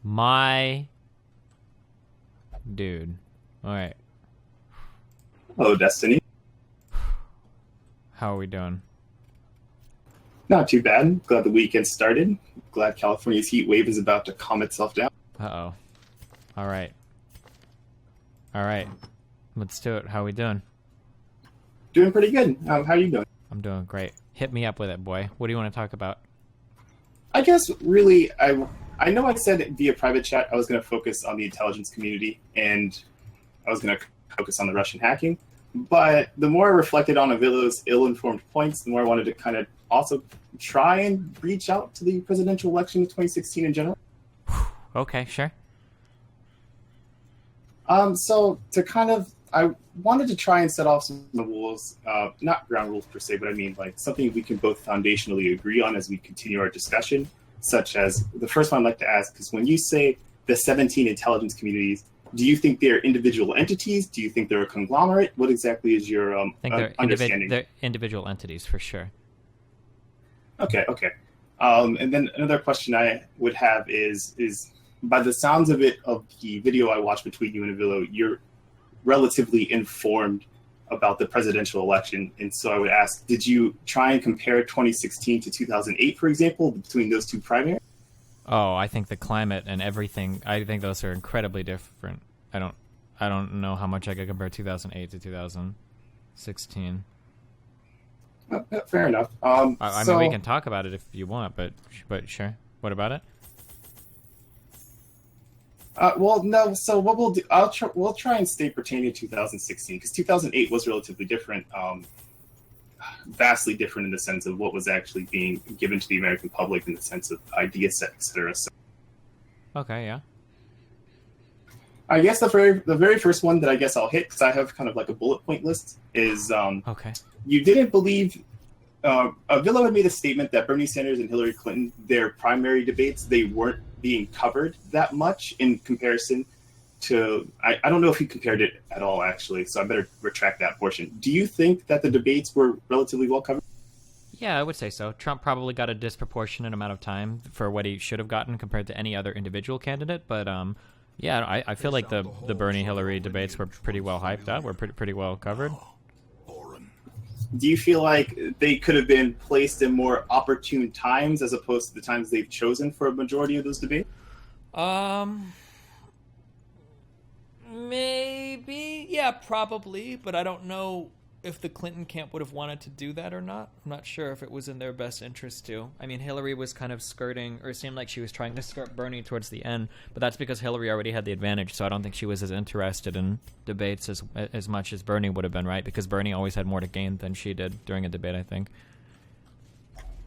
My dude. All right. Hello, Destiny. How are we doing? Not too bad. Glad the weekend started. Glad California's heat wave is about to calm itself down. Uh-oh. All right. All right. Let's do it. How are we doing? Doing pretty good. How are you doing? I'm doing great. Hit me up with it, boy. What do you want to talk about? I guess really, I know I said via private chat I was going to focus on the intelligence community and I was going to focus on the Russian hacking. But the more I reflected on Avilo's ill-informed points, the more I wanted to kind of also try and reach out to the presidential election of 2016 in general. Okay, sure. So to kind of, I wanted to try and set off some rules, not ground rules per se, but I mean like something we can both foundationally agree on as we continue our discussion, such as the first one I'd like to ask is when you say the 17 intelligence communities, do you think they're individual entities? Do you think they're a conglomerate? What exactly is your I think they're understanding? they're individual entities for sure. Okay. And then another question I would have is by the sounds of it, of the video I watched between you and Avilo, you're relatively informed about the presidential election. And so I would ask, did you try and compare 2016 to 2008, for example, between those two primaries? Oh, I think the climate and everything, I think those are incredibly different. I don't know how much I could compare 2008 to 2016. Fair enough. I mean, we can talk about it if you want, but sure. What about it? Well, no. So what we'll do, we'll try and stay pertaining to 2016 because 2008 was relatively different, vastly different in the sense of what was actually being given to the American public in the sense of idea set, etc. So, Okay, yeah. I guess the very first one that I guess I'll hit because I have kind of like a bullet point list is Okay. you didn't believe. Avilo had made a statement that Bernie Sanders and Hillary Clinton, their primary debates, they weren't being covered that much in comparison to, I don't know if he compared it at all, actually, so I better retract that portion. Do you think that the debates were relatively well covered? Yeah, I would say so. Trump probably got a disproportionate amount of time for what he should have gotten compared to any other individual candidate, but yeah, I feel like the Bernie-Hillary debates were pretty well hyped up, were pretty well covered. Do you feel like they could have been placed in more opportune times as opposed to the times they've chosen for a majority of those debates? Maybe. Yeah, probably, but I don't know if the Clinton camp would have wanted to do that or not. I'm not sure if it was in their best interest to. I mean, Hillary was kind of skirting, or it seemed like she was trying to skirt Bernie towards the end, but that's because Hillary already had the advantage, so I don't think she was as interested in debates as much as Bernie would have been, right? Because Bernie always had more to gain than she did during a debate, I think.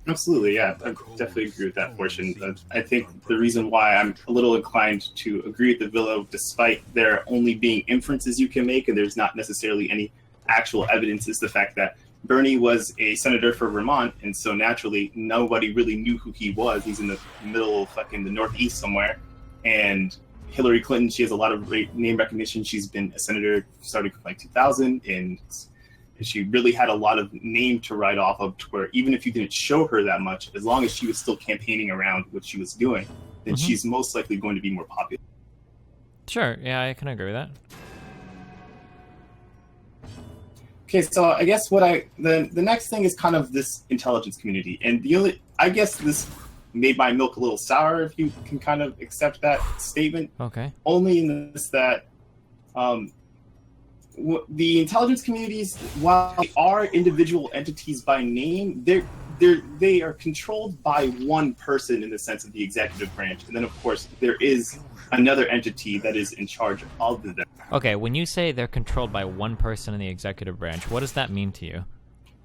Absolutely, yeah. I definitely agree with that portion. But I think the reason why I'm a little inclined to agree with the Avilo, despite there only being inferences you can make and there's not necessarily any actual evidence, is the fact that Bernie was a senator for Vermont, and so naturally nobody really knew who he was. He's in the middle of fucking the Northeast somewhere. And Hillary Clinton, she has a lot of name recognition. She's been a senator starting from like 2000, and she really had a lot of name to write off of, to where even if you didn't show her that much, as long as she was still campaigning around what she was doing, then she's most likely going to be more popular. Sure, yeah, I can agree with that. Okay, so I guess the next thing is kind of this intelligence community, and I guess this made my milk a little sour, if you can kind of accept that statement. Okay. Only in this that the intelligence communities, while they are individual entities by name, they are controlled by one person in the sense of the executive branch, and then of course there is another entity that is in charge of them. Okay, when you say they're controlled by one person in the executive branch, what does that mean to you?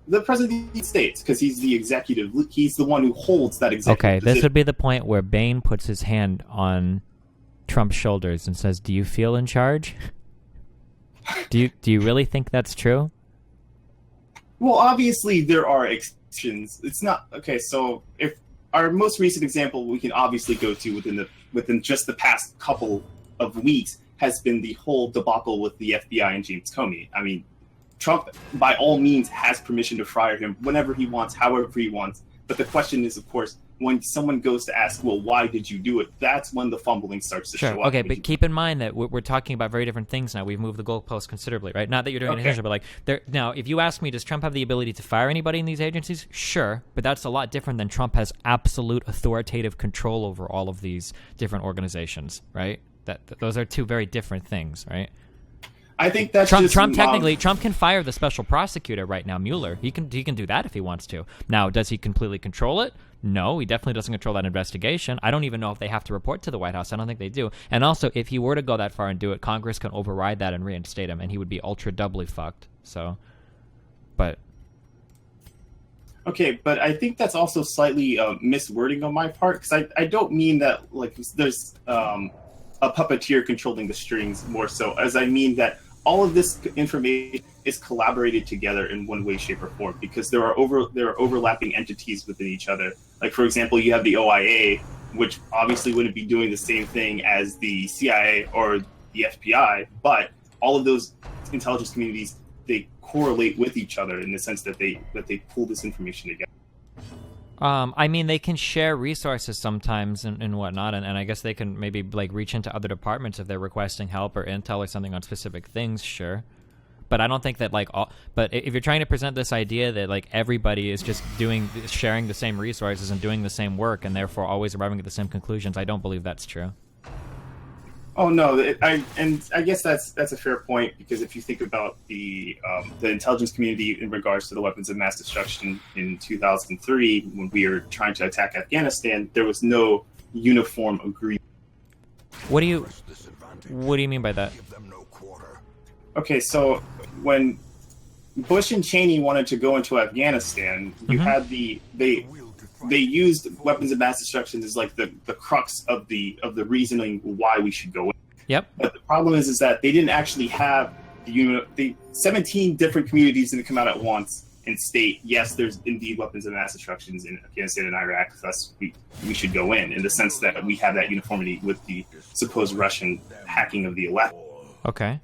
The president of the United States, because he's the executive, he's the one who holds that executive Okay, position. this would be the point where Bane puts his hand on Trump's shoulders and says, "Do you feel in charge?" Do you really think that's true? Well, obviously there are exceptions. It's not okay. So if our most recent example we can obviously go to within just the past couple of weeks has been the whole debacle with the FBI and James Comey. I mean, Trump by all means has permission to fire him whenever he wants, however he wants. But the question is, of course, when someone goes to ask, well, why did you do it? That's when the fumbling starts to show up. Okay, but keep in mind that we're talking about very different things now. We've moved the goalposts considerably, right? Not that you're doing it intentionally, but like now, if you ask me, does Trump have the ability to fire anybody in these agencies? Sure, but that's a lot different than Trump has absolute authoritative control over all of these different organizations, right? Those are two very different things, right? I think that's Trump can fire the special prosecutor right now, Mueller. He can do that if he wants to. Now, does he completely control it? No, he definitely doesn't control that investigation. I don't even know if they have to report to the White House. I don't think they do. And also, if he were to go that far and do it, Congress can override that and reinstate him, and he would be ultra doubly fucked. So, but okay, but I think that's also slightly miswording on my part, because I don't mean that like there's a puppeteer controlling the strings more so, as I mean that all of this information is collaborated together in one way, shape, or form, because there are overlapping entities within each other. Like, for example, you have the OIA, which obviously wouldn't be doing the same thing as the CIA or the FBI, but all of those intelligence communities, they correlate with each other in the sense that they pull this information together. I mean, they can share resources sometimes and whatnot, and I guess they can maybe like reach into other departments if they're requesting help or intel or something on specific things, sure. But I don't think that but if you're trying to present this idea that like everybody is just sharing the same resources and doing the same work and therefore always arriving at the same conclusions, I don't believe that's true. Oh no, I guess that's a fair point, because if you think about the intelligence community in regards to the weapons of mass destruction in 2003, when we were trying to attack Afghanistan, there was no uniform agreement. What do you mean by that? Okay, so when Bush and Cheney wanted to go into Afghanistan, you had they used weapons of mass destruction as like the crux of the reasoning why we should go in. Yep. But the problem is that they didn't actually have the 17 different communities didn't come out at once and state, yes, there's indeed weapons of mass destructions in Afghanistan and Iraq, thus we should go in the sense that we have that uniformity with the supposed Russian hacking of the election. Okay.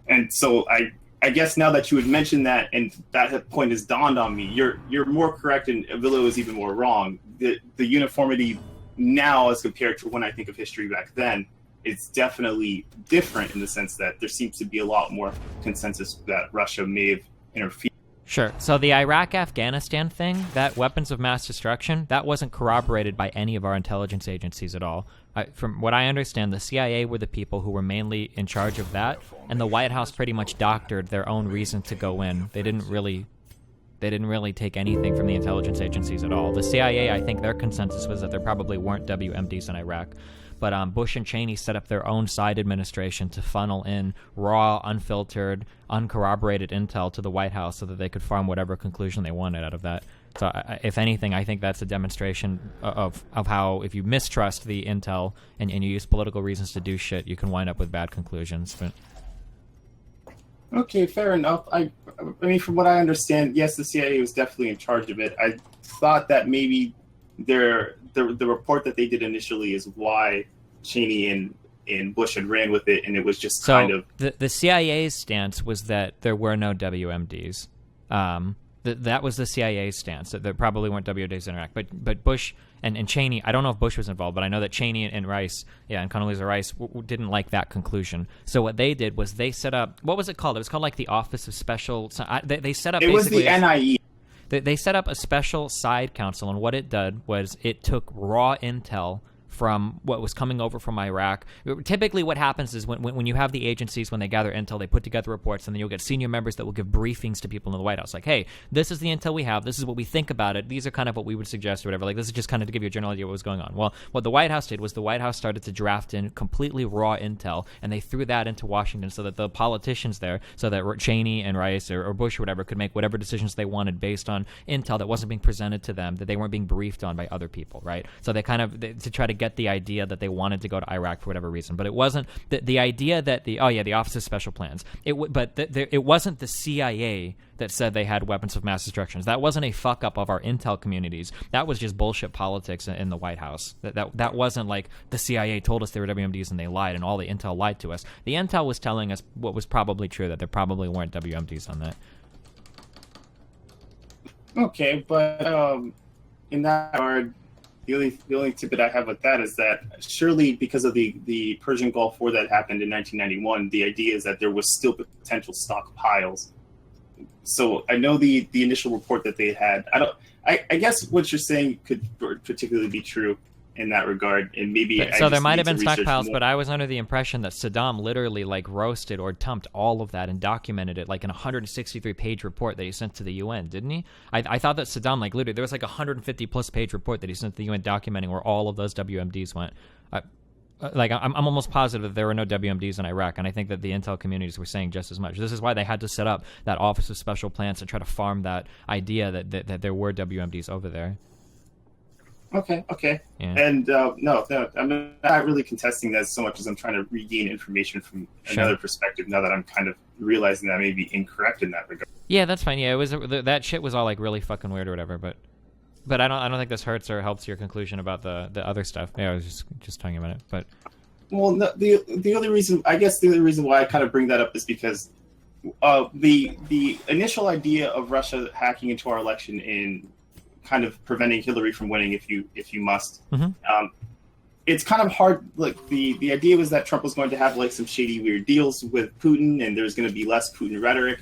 And so I guess now that you would mention that, and that point has dawned on me, you're more correct, and Avillo is even more wrong. The uniformity now, as compared to when I think of history back then, it's definitely different in the sense that there seems to be a lot more consensus that Russia may have interfered. Sure. So the Iraq-Afghanistan thing, that weapons of mass destruction, that wasn't corroborated by any of our intelligence agencies at all. From what I understand, the CIA were the people who were mainly in charge of that, and the White House pretty much doctored their own reason to go in. They didn't really take anything from the intelligence agencies at all. The CIA, I think their consensus was that there probably weren't WMDs in Iraq. But Bush and Cheney set up their own side administration to funnel in raw, unfiltered, uncorroborated intel to the White House so that they could farm whatever conclusion they wanted out of that. So, if anything, I think that's a demonstration of how if you mistrust the intel and you use political reasons to do shit, you can wind up with bad conclusions. But okay, fair enough. I mean, from what I understand, yes, the CIA was definitely in charge of it. I thought that maybe the report that they did initially is why Cheney and Bush had ran with it, and it was just kind of... The CIA's stance was that there were no WMDs. That was the CIA's stance, that there probably weren't WMDs in Iraq. But Bush and Cheney, I don't know if Bush was involved, but I know that Cheney and Rice, and Condoleezza Rice, didn't like that conclusion. So what they did was they set up... What was it called? It was called like the Office of Special... They set up... It was the NIE. They set up a special side council, and what it did was it took raw intel from what was coming over from Iraq. Typically what happens is when you have the agencies, when they gather intel, they put together reports, and then you'll get senior members that will give briefings to people in the White House. Like, hey, this is the intel we have. This is what we think about it. These are kind of what we would suggest or whatever. Like, this is just kind of to give you a general idea of what was going on. Well, what the White House did was the White House started to draft in completely raw intel, and they threw that into Washington so that the politicians there, so that Cheney and Rice or Bush or whatever could make whatever decisions they wanted based on intel that wasn't being presented to them, that they weren't being briefed on by other people, right? So they kind of, to try to get the idea that they wanted to go to Iraq for whatever reason. But it wasn't the idea that the Office of Special Plans. It wasn't the CIA that said they had weapons of mass destruction. That wasn't a fuck up of our intel communities. That was just bullshit politics in the White House. That wasn't like the CIA told us they were WMDs and they lied and all the intel lied to us. The intel was telling us what was probably true, that there probably weren't WMDs on that. Okay, but in that regard, the only tidbit I have with that is that surely because of the Persian Gulf War that happened in 1991, the idea is that there was still potential stockpiles. So I know the initial report that they had. I guess what you're saying could particularly be true in that regard, and maybe so there might have been stockpiles, but I was under the impression that Saddam literally like roasted or dumped all of that and documented it like in a 163-page report that he sent to the UN, didn't he? I thought that Saddam like literally there was like a 150+ page report that he sent to the UN documenting where all of those WMDs went. I'm almost positive that there were no WMDs in Iraq, and I think that the intel communities were saying just as much. This is why they had to set up that Office of Special Plans to try to farm that idea that there were WMDs over there. Okay. Yeah. And no, I'm not really contesting that so much as I'm trying to regain information from another perspective now that I'm kind of realizing that I may be incorrect in that regard. Yeah, that's fine. Yeah, it was that shit was all like really fucking weird or whatever, but I don't think this hurts or helps your conclusion about the other stuff. Yeah, I was just talking about it, but well, no, the other reason why I kind of bring that up is because the initial idea of Russia hacking into our election in kind of preventing Hillary from winning if you must. Mm-hmm. It's kind of hard. Like the idea was that Trump was going to have like some shady, weird deals with Putin, and there's going to be less Putin rhetoric.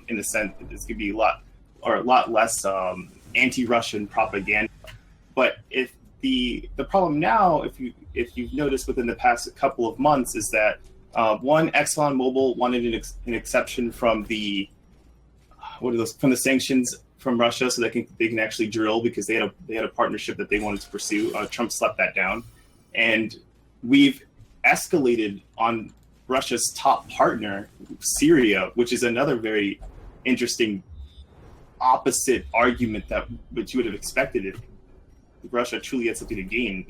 In the sense that there's going to be a lot less anti-Russian propaganda. But if the problem now, if you've noticed within the past couple of months, is that one, ExxonMobil wanted an exception from the from the sanctions from Russia, so they can actually drill because they had a partnership that they wanted to pursue. Trump slapped that down, and we've escalated on Russia's top partner, Syria, which is another very interesting opposite argument that which you would have expected if Russia truly had something to gain.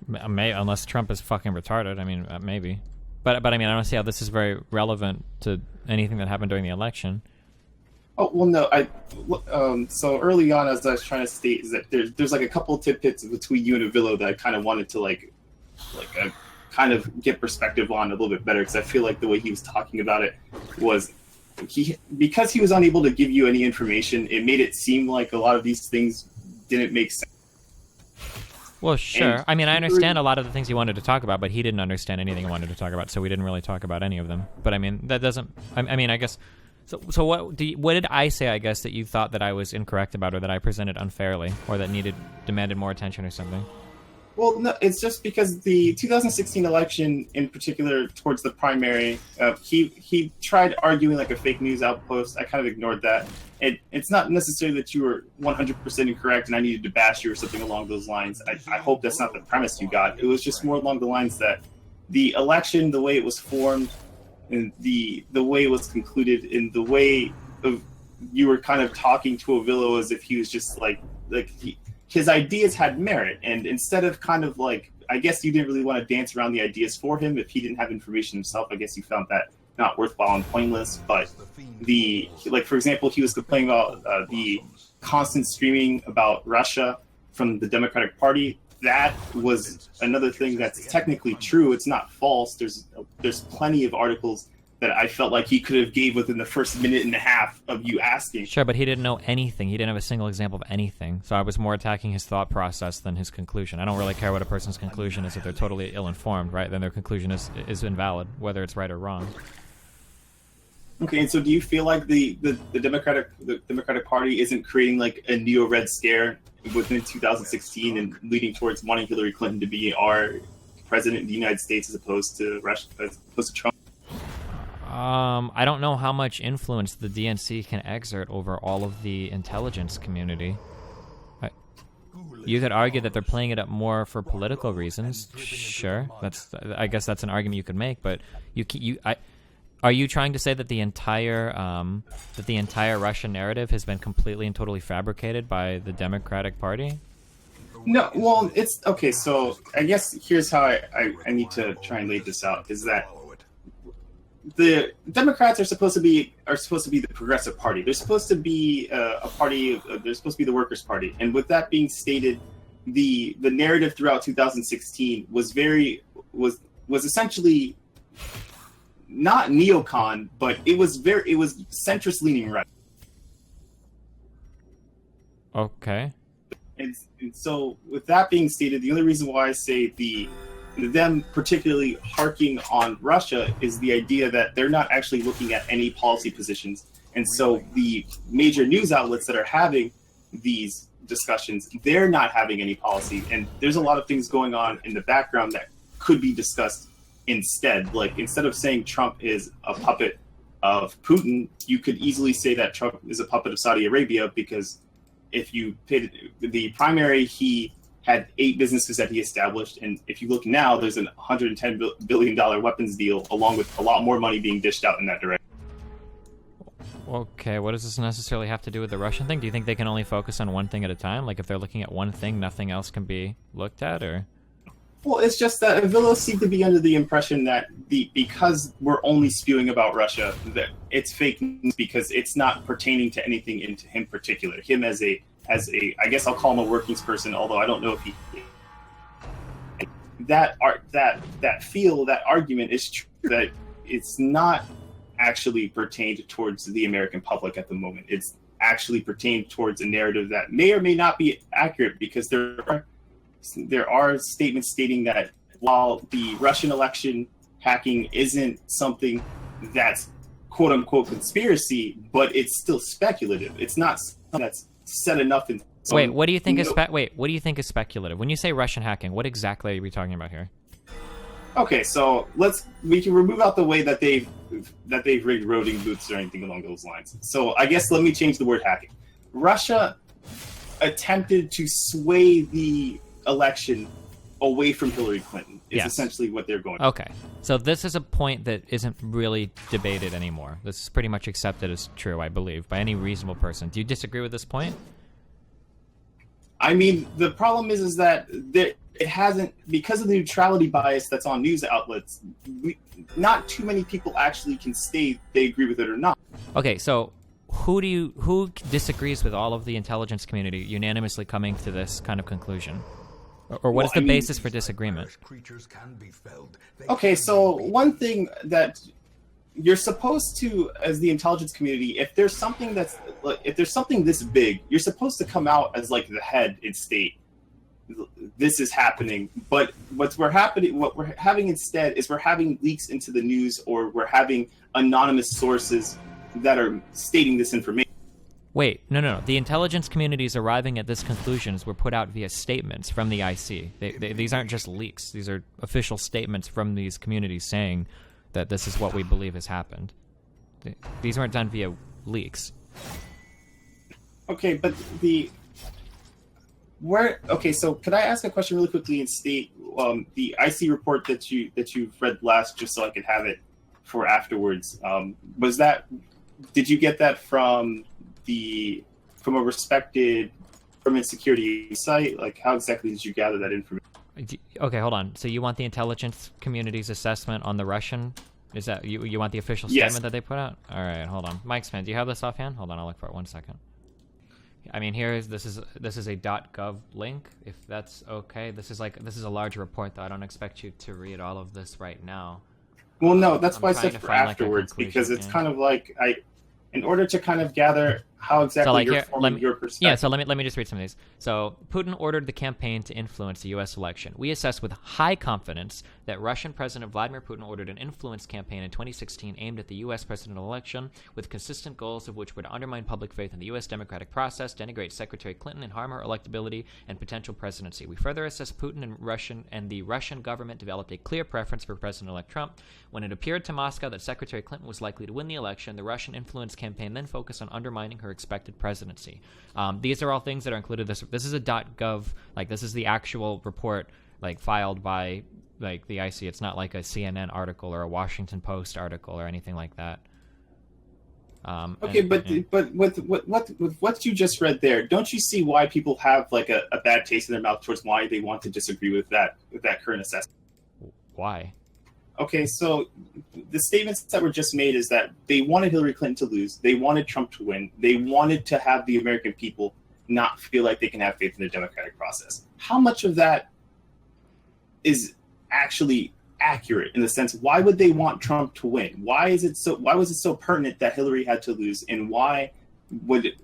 Unless Trump is fucking retarded. I mean, maybe, but I mean, I don't see how this is very relevant to anything that happened during the election. Oh, well, no. So early on, as I was trying to state, is that there's like a couple tidbits between you and Avillo that I kind of wanted to kind of get perspective on a little bit better, because I feel like the way he was talking about it was because he was unable to give you any information, it made it seem like a lot of these things didn't make sense. Well, sure. I mean, I understand a lot of the things he wanted to talk about, but he didn't understand anything he wanted to talk about, so we didn't really talk about any of them. But I mean, that doesn't. I mean, I guess. So what did I say, I guess, that you thought that I was incorrect about, or that I presented unfairly, or that demanded more attention or something? Well, no, it's just because the 2016 election, in particular, towards the primary, he tried arguing like a fake news outpost. I kind of ignored that. It's not necessarily that you were 100% incorrect and I needed to bash you or something along those lines. I hope that's not the premise you got. It was just more along the lines that the election, the way it was formed, and the way it was concluded, in the way of you were kind of talking to Avillo as if he was just his ideas had merit, and instead of kind of like, I guess you didn't really want to dance around the ideas for him if he didn't have information himself. I guess you found that not worthwhile and pointless. But for example, he was complaining about the constant screaming about Russia from the Democratic Party. That was another thing that's technically true. It's not false. There's plenty of articles that I felt like he could have gave within the first minute and a half of you asking. Sure, but he didn't know anything. He didn't have a single example of anything. So I was more attacking his thought process than his conclusion. I don't really care what a person's conclusion is if they're totally ill-informed, right? Then their conclusion is invalid, whether it's right or wrong. Okay, and so do you feel like the Democratic Party isn't creating like a neo-red scare within 2016 and leading towards wanting Hillary Clinton to be our president of the United States as opposed to Trump? I don't know how much influence the DNC can exert over all of the intelligence community. You could argue that they're playing it up more for political reasons. Sure, I guess that's an argument you could make. But are you trying to say that the entire Russian narrative has been completely and totally fabricated by the Democratic Party? No, well, it's okay. So I guess here's how I need to try and lay this out: is that the Democrats are supposed to be the progressive party. They're supposed to be a party. They're supposed to be the Workers' Party. And with that being stated, the narrative throughout 2016 was essentially not neocon, but it was centrist leaning right. Okay. And so, with that being stated, the only reason why I say them particularly harking on Russia is the idea that they're not actually looking at any policy positions. And so the major news outlets that are having these discussions, they're not having any policy. And there's a lot of things going on in the background that could be discussed instead. Like, instead of saying Trump is a puppet of Putin, you could easily say that Trump is a puppet of Saudi Arabia, because if you paid the primary, he had 8 businesses that he established. And if you look now, there's an $110 billion weapons deal, along with a lot more money being dished out in that direction. Okay, what does this necessarily have to do with the Russian thing? Do you think they can only focus on one thing at a time? Like, if they're looking at one thing, nothing else can be looked at, or? Well, it's just that Avila seemed to be under the impression that because we're only spewing about Russia, that it's fake news because it's not pertaining to anything into him particular. Him as a, I guess I'll call him a workings person, although I don't know if he. That argument is true, that it's not actually pertained towards the American public at the moment. It's actually pertained towards a narrative that may or may not be accurate, because there are statements stating that while the Russian election hacking isn't something that's quote unquote conspiracy, but it's still speculative. It's not something that's set enough in. Wait, what do you think is what do you think is speculative? When you say Russian hacking, what exactly are we talking about here? Okay, so we can remove out the way that they've rigged voting booths or anything along those lines. So I guess let me change the word hacking. Russia attempted to sway the election away from Hillary Clinton is essentially what they're going. Okay, so this is a point that isn't really debated anymore. This is pretty much accepted as true, I believe, by any reasonable person. Do you disagree with this point? I mean, the problem is that it hasn't, because of the neutrality bias that's on news outlets, not too many people actually can state they agree with it or not. Okay, so who disagrees with all of the intelligence community unanimously coming to this kind of conclusion? Or what is the basis for disagreement? Okay, so one thing that you're supposed to, as the intelligence community, if there's something this big, you're supposed to come out as like the head and state this is happening. But what we're having instead is we're having leaks into the news, or we're having anonymous sources that are stating this information. Wait, no. The intelligence community's arriving at this conclusions were put out via statements from the IC. These aren't just leaks. These are official statements from these communities saying that this is what we believe has happened. These weren't done via leaks. Okay, but so could I ask a question really quickly and state the IC report that you've read last, just so I could have it for afterwards? Did you get that from a respected government security site? Like, how exactly did you gather that information? Okay, hold on. So you want the intelligence community's assessment on the Russian? Is that you want the official statement that they put out? All right, hold on. Mike's man, do you have this offhand? Hold on, I'll look for it 1 second. I mean, this is a .gov link, if that's okay. This is a large report, though. I don't expect you to read all of this right now. Well, no, that's why I said for afterwards, because it's kind of like in order to kind of gather how exactly you're forming your perspective. Yeah, so let me just read some of these. So, Putin ordered the campaign to influence the U.S. election. We assess with high confidence that Russian President Vladimir Putin ordered an influence campaign in 2016 aimed at the U.S. presidential election with consistent goals of which were to undermine public faith in the U.S. democratic process, denigrate Secretary Clinton, and harm her electability and potential presidency. We further assess Putin and the Russian government developed a clear preference for President-elect Trump. When it appeared to Moscow that Secretary Clinton was likely to win the election, the Russian influence campaign then focused on undermining her expected presidency. These are all things that are included. This is a .gov, like this is the actual report, like filed by like the IC. It's not like a CNN article or a Washington Post article or anything like that. But with what you just read there, don't you see why people have like a bad taste in their mouth towards why they want to disagree with that current assessment? Why? Okay, so the statements that were just made is that they wanted Hillary Clinton to lose. They wanted Trump to win. They wanted to have the American people not feel like they can have faith in the democratic process. How much of that is actually accurate in the sense, why would they want Trump to win? Why was it so pertinent that Hillary had to lose? And why would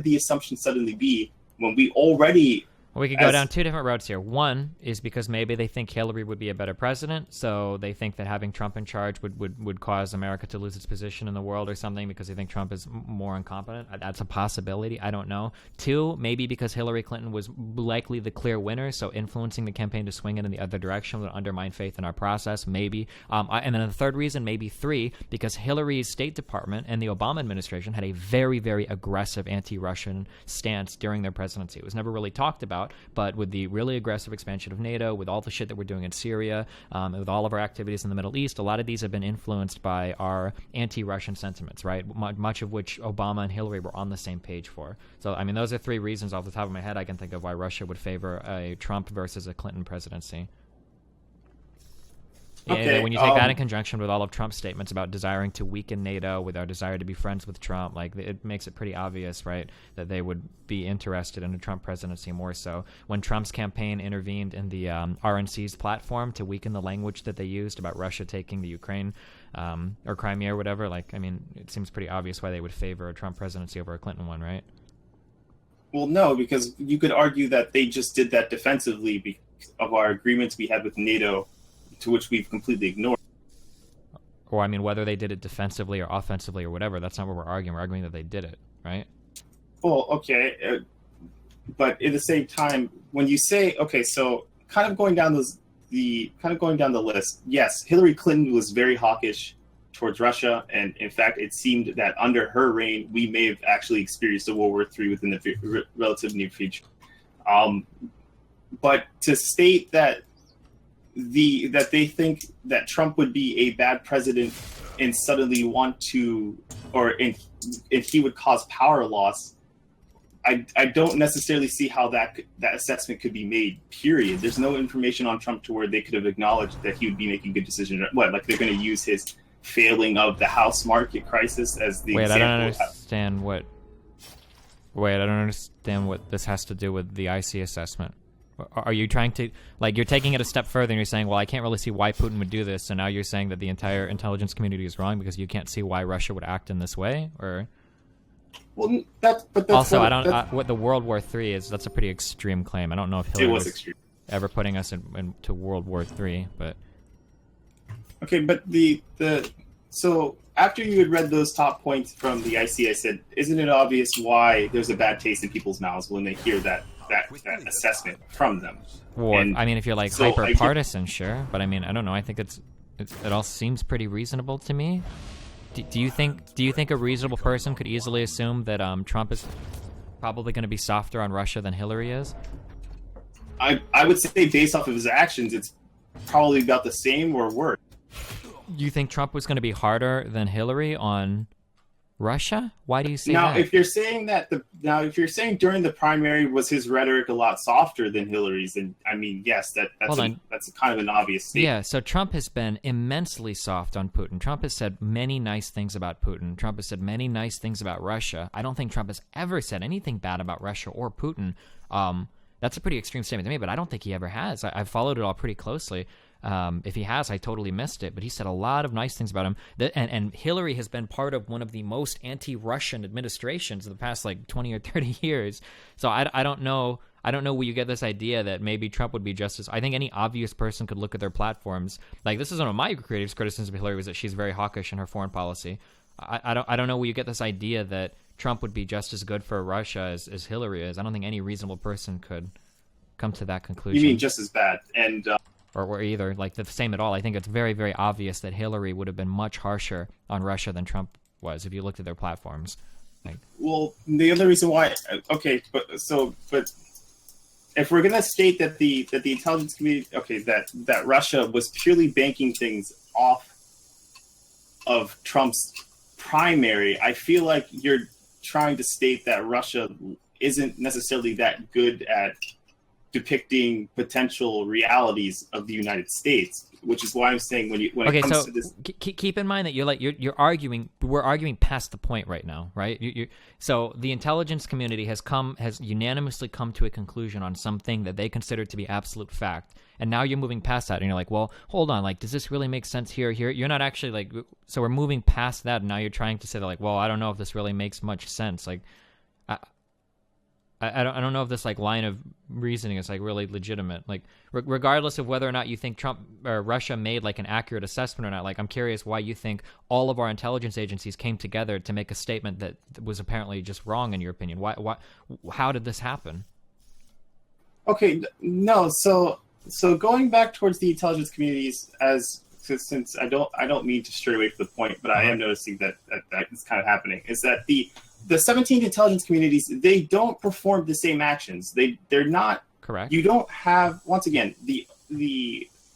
the assumption suddenly be when we already. Well, we could go down two different roads here. One is because maybe they think Hillary would be a better president, so they think that having Trump in charge would cause America to lose its position in the world or something because they think Trump is more incompetent. That's a possibility. I don't know. Two, maybe because Hillary Clinton was likely the clear winner, so influencing the campaign to swing it in the other direction would undermine faith in our process, maybe. And then the third reason, maybe three, because Hillary's State Department and the Obama administration had a very, very aggressive anti-Russian stance during their presidency. It was never really talked about. But with the really aggressive expansion of NATO, with all the shit that we're doing in Syria, with all of our activities in the Middle East, a lot of these have been influenced by our anti-Russian sentiments, right? Much of which Obama and Hillary were on the same page for. So, I mean, those are three reasons off the top of my head I can think of why Russia would favor a Trump versus a Clinton presidency. Okay, when you take that in conjunction with all of Trump's statements about desiring to weaken NATO, with our desire to be friends with Trump, like it makes it pretty obvious, right, that they would be interested in a Trump presidency more so. When Trump's campaign intervened in the RNC's platform to weaken the language that they used about Russia taking the Ukraine or Crimea or whatever, like, I mean, it seems pretty obvious why they would favor a Trump presidency over a Clinton one, right? Well, no, because you could argue that they just did that defensively because of our agreements we had with NATO, to which we've completely ignored. Or, I mean, whether they did it defensively or offensively or whatever, that's not what we're arguing. We're arguing that they did it, right? Well, okay. But at the same time, when you say, okay, so kind of going down the list, yes, Hillary Clinton was very hawkish towards Russia. And in fact, it seemed that under her reign, we may have actually experienced a World War III within the relative near future. But to state that they think that Trump would be a bad president and suddenly want to, and he would cause power loss, I don't necessarily see how that assessment could be made, period. There's no information on Trump to where they could have acknowledged that he would be making good decisions. What, like they're going to use his failing of the house market crisis as the example? I don't understand what this has to do with the IC assessment. Are you trying to, like, you're taking it a step further and you're saying, well, I can't really see why Putin would do this, so now you're saying that the entire intelligence community is wrong because you can't see why Russia would act in this way? Or well, that's also, what the World War III is, that's a pretty extreme claim. I don't know if Hillary was ever putting us into World War III, but okay. But so after you had read those top points from the IC, I said, isn't it obvious why there's a bad taste in people's mouths when they hear that assessment from them? Well, I mean, if you're like so, hyper partisan, sure, but I mean, I don't know. I think it all seems pretty reasonable to me. Do you think a reasonable person could easily assume that Trump is probably going to be softer on Russia than Hillary is? I would say based off of his actions, it's probably about the same or worse. You think Trump was going to be harder than Hillary on Russia? Why do you say now, that? If you're saying during the primary was his rhetoric a lot softer than Hillary's, and I mean, yes, that's kind of an obvious statement. Yeah, so Trump has been immensely soft on Putin. Trump has said many nice things about Putin. Trump has said many nice things about Russia. I don't think Trump has ever said anything bad about Russia or Putin. That's a pretty extreme statement to me, but I don't think he ever has. I've followed it all pretty closely. If he has, I totally missed it. But he said a lot of nice things about him. And Hillary has been part of one of the most anti-Russian administrations in the past, like, 20 or 30 years. So I don't know. I don't know where you get this idea that maybe Trump would be just as... I think any obvious person could look at their platforms. Like, this is one of my creative criticisms of Hillary, was that she's very hawkish in her foreign policy. I don't know where you get this idea that Trump would be just as good for Russia as Hillary is. I don't think any reasonable person could come to that conclusion. You mean just as bad? And... Or either like the same at all. I think it's very, very obvious that Hillary would have been much harsher on Russia than Trump was if you looked at their platforms. Like, well, the other reason why, but if we're gonna state that the intelligence community, that Russia was purely banking things off of Trump's primary, I feel like you're trying to state that Russia isn't necessarily that good at depicting potential realities of the United States, which is why I'm saying when it comes to this. Keep in mind that you're arguing. We're arguing past the point right now, right? So the intelligence community has unanimously come to a conclusion on something that they consider to be absolute fact, and now you're moving past that, and you're like, well, hold on, like, does this really make sense here? You're not actually like. So we're moving past that, and now you're trying to say that, like, well, I don't know if this really makes much sense, like. I don't know if this like line of reasoning is like really legitimate. Like regardless of whether or not you think Trump or Russia made like an accurate assessment or not, like I'm curious why you think all of our intelligence agencies came together to make a statement that was apparently just wrong in your opinion. Why how did this happen? Okay, no, so going back towards the intelligence communities, since I don't mean to stray away from the point, but I am noticing that is kind of happening, is that the 17 intelligence communities, they don't perform the same actions. They're not correct. You don't have, once again, the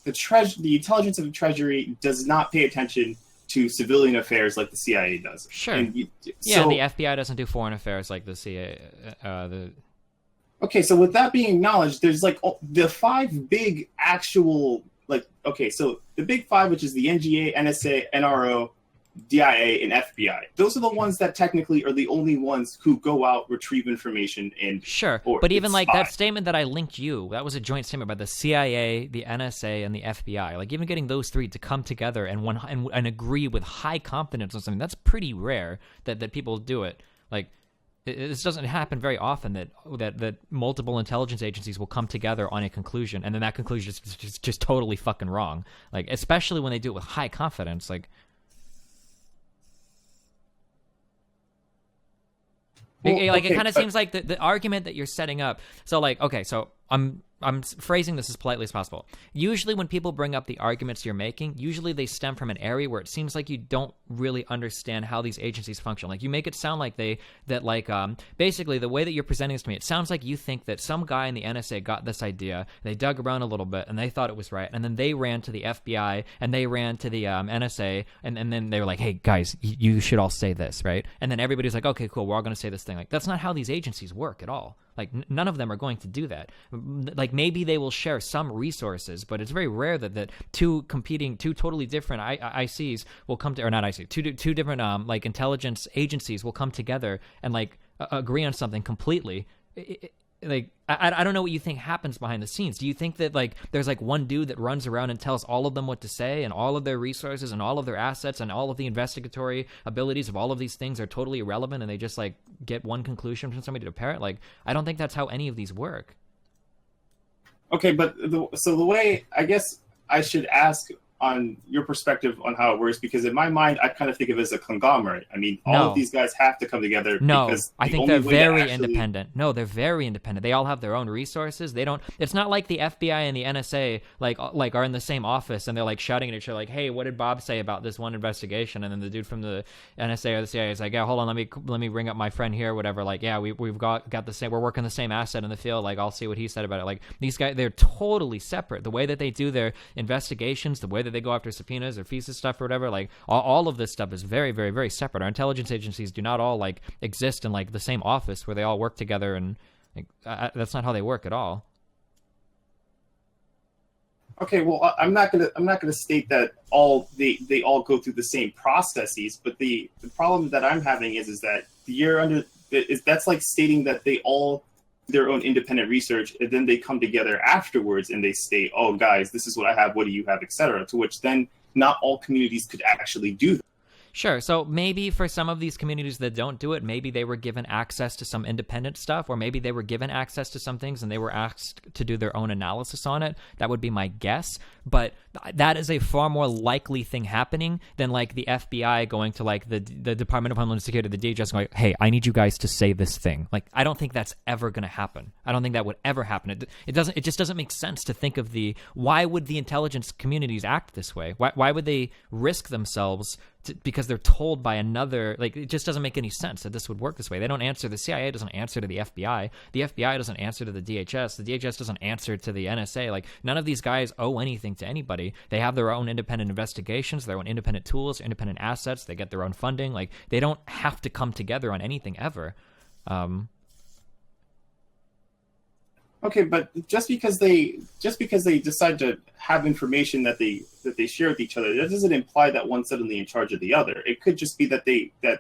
intelligence of the Treasury does not pay attention to civilian affairs like the CIA does. Sure. And the FBI doesn't do foreign affairs like the CIA. Okay, so with that being acknowledged, there's like the 5 big actual, like, okay, so the big 5, which is the NGA, NSA, NRO, DIA, and FBI. Those are the ones that technically are the only ones who go out, retrieve information, and sure. But even like that statement that I linked that was a joint statement by the CIA, the NSA, and the FBI. Like even getting those 3 to come together and agree with high confidence on something, that's pretty rare that people do it. Like this doesn't happen very often that multiple intelligence agencies will come together on a conclusion, and then that conclusion is just totally fucking wrong. Like especially when they do it with high confidence. Like. It kind of seems like the argument that you're setting up. So like, okay, so I'm phrasing this as politely as possible. Usually when people bring up the arguments you're making, usually they stem from an area where it seems like you don't really understand how these agencies function. Like you make it sound like basically the way that you're presenting this to me, it sounds like you think that some guy in the NSA got this idea, they dug around a little bit and they thought it was right, and then they ran to the FBI and they ran to the NSA and then they were like, hey guys, you should all say this, right? And then everybody's like, okay, cool, we're all going to say this thing. Like that's not how these agencies work at all. Like none of them are going to do that. Like maybe they will share some resources, but it's very rare that two totally different ICs will come to, or not ICs, two different like intelligence agencies will come together and like agree on something completely. Like I don't know what you think happens behind the scenes. Do you think that like there's like one dude that runs around and tells all of them what to say, and all of their resources and all of their assets and all of the investigatory abilities of all of these things are totally irrelevant, and they just like get one conclusion from somebody to parrot? Like I don't think that's how any of these work. Okay, but the way I guess I should ask on your perspective on how it works, because in my mind, I kind of think of it as a conglomerate. I mean, all of these guys have to come together. No, because I think they're very independent. No, they're very independent. They all have their own resources. They don't. It's not like the FBI and the NSA like are in the same office and they're like shouting at each other like, "Hey, what did Bob say about this one investigation?" And then the dude from the NSA or the CIA is like, "Yeah, hold on, let me bring up my friend here, whatever." Like, yeah, we've got the same. We're working the same asset in the field. Like, I'll see what he said about it. Like, these guys, they're totally separate. The way that they do their investigations, the way that they go after subpoenas or FISA stuff or whatever, like all of this stuff is very, very, very separate. Our intelligence agencies do not all like exist in like the same office where they all work together, and like, that's not how they work at all. Okay, well, I'm not gonna state that they all go through the same processes, but the problem that I'm having is that that's like stating that they all their own independent research, and then they come together afterwards and they state, "Oh, guys, this is what I have. What do you have?" etc. To which then not all communities could actually do that. Sure. So maybe for some of these communities that don't do it, maybe they were given access to some independent stuff, or maybe they were given access to some things and they were asked to do their own analysis on it. That would be my guess. But that is a far more likely thing happening than like the FBI going to like the Department of Homeland Security, the DHS, going, "Hey, I need you guys to say this thing." Like, I don't think that's ever going to happen. I don't think that would ever happen. It just doesn't make sense to think of why would the intelligence communities act this way? Why would they risk themselves because they're told by another? Like, it just doesn't make any sense that this would work this way. They don't answer. The CIA doesn't answer to the FBI. The FBI doesn't answer to the DHS. The DHS doesn't answer to the NSA. Like, none of these guys owe anything to anybody. They have their own independent investigations, their own independent tools, independent assets. They get their own funding. Like, they don't have to come together on anything ever. Okay, but just because they decide to have information that they share with each other, that doesn't imply that one's suddenly in charge of the other. It could just be that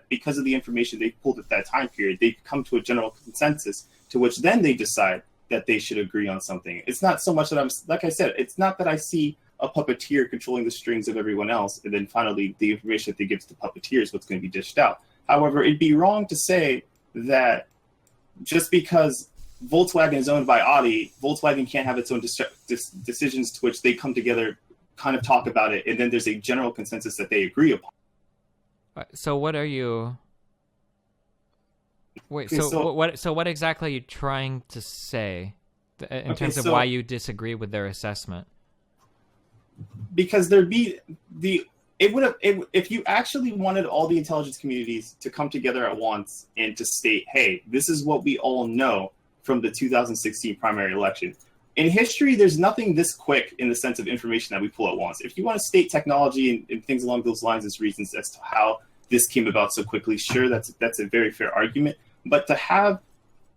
because of the information they pulled at that time period, they come to a general consensus to which then they decide that they should agree on something. It's not so much that like I said, it's not that I see a puppeteer controlling the strings of everyone else, and then finally the information that they give to the puppeteer is what's going to be dished out. However, it'd be wrong to say that just because Volkswagen is owned by Audi. Volkswagen can't have its own decisions to which they come together, kind of talk about it, and then there's a general consensus that they agree upon. So what are you? Wait. Okay, So what exactly are you trying to say in terms of why you disagree with their assessment? Because if you actually wanted all the intelligence communities to come together at once and to state, hey, this is what we all know from the 2016 primary election. In history, there's nothing this quick in the sense of information that we pull at once. If you want to state technology and things along those lines as reasons as to how this came about so quickly, sure, that's a very fair argument. But to have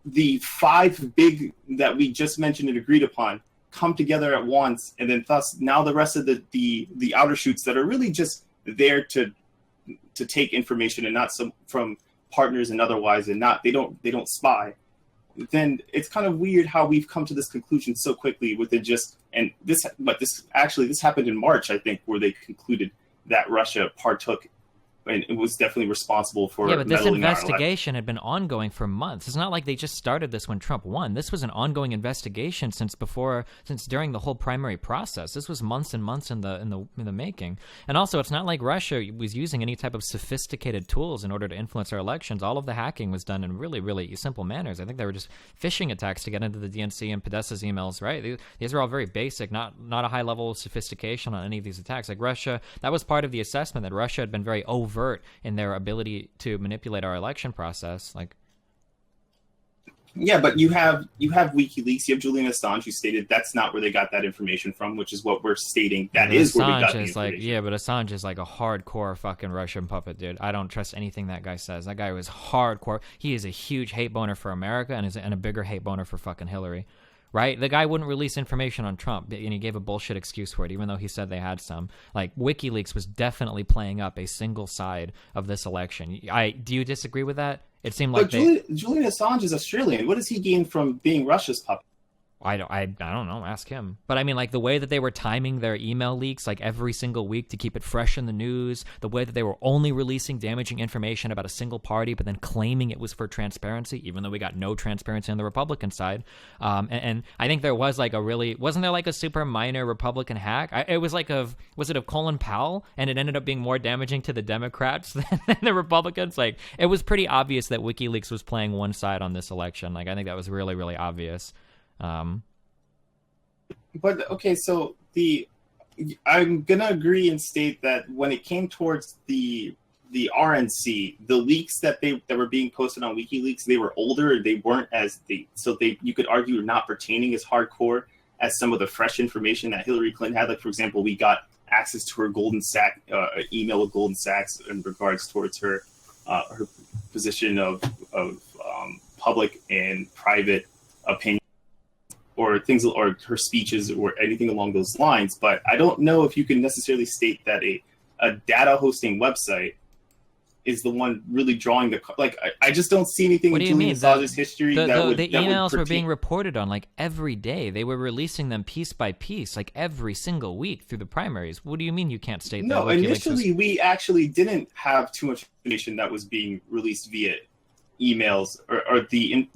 the 5 big that we just mentioned and agreed upon come together at once, and then thus now the rest of the outer shoots that are really just there to take information and not some from partners and otherwise, and they don't spy, then it's kind of weird how we've come to this conclusion so quickly within just this happened in March, I think, where they concluded that Russia partook and it was definitely responsible for. Yeah, but this investigation had been ongoing for months. It's not like they just started this when Trump won. This was an ongoing investigation since during the whole primary process. This was months and months in the making. And also, it's not like Russia was using any type of sophisticated tools in order to influence our elections. All of the hacking was done in really, really simple manners. I think they were just phishing attacks to get into the DNC and Podesta's emails. Right? These are all very basic, not a high level of sophistication on any of these attacks. Like Russia, that was part of the assessment that Russia had been very overt in their ability to manipulate our election process. Yeah, but you have WikiLeaks, you have Julian Assange, who stated that's not where they got that information from, which is what we're stating. That is where we got the information. But Assange is like a hardcore fucking Russian puppet, dude. I don't trust anything that guy says. That guy was hardcore. He is a huge hate boner for America and a bigger hate boner for fucking Hillary. Right? The guy wouldn't release information on Trump, and he gave a bullshit excuse for it, even though he said they had some. Like, WikiLeaks was definitely playing up a single side of this election. Do you disagree with that? It seemed like Julian Assange is Australian. What does he gain from being Russia's puppet? I don't know. Ask him. But I mean, like the way that they were timing their email leaks, like every single week to keep it fresh in the news, the way that they were only releasing damaging information about a single party, but then claiming it was for transparency, even though we got no transparency on the Republican side. And I think there was like wasn't there like a super minor Republican hack? It was like was it of Colin Powell? And it ended up being more damaging to the Democrats than the Republicans. Like it was pretty obvious that WikiLeaks was playing one side on this election. Like I think that was really, really obvious. But okay, so I'm gonna agree and state that when it came towards the RNC, the leaks that were being posted on WikiLeaks, they were older. They weren't you could argue not pertaining as hardcore as some of the fresh information that Hillary Clinton had. Like for example, we got access to her email with Goldman Sachs in regards towards her position of public and private opinion, or things, or her speeches, or anything along those lines. But I don't know if you can necessarily state that a data hosting website is the one really drawing I just don't see anything in Julian Assange's history the emails were being reported on like every day. They were releasing them piece by piece, like every single week through the primaries. What do you mean you can't state that? No, initially we actually didn't have too much information that was being released via emails, or the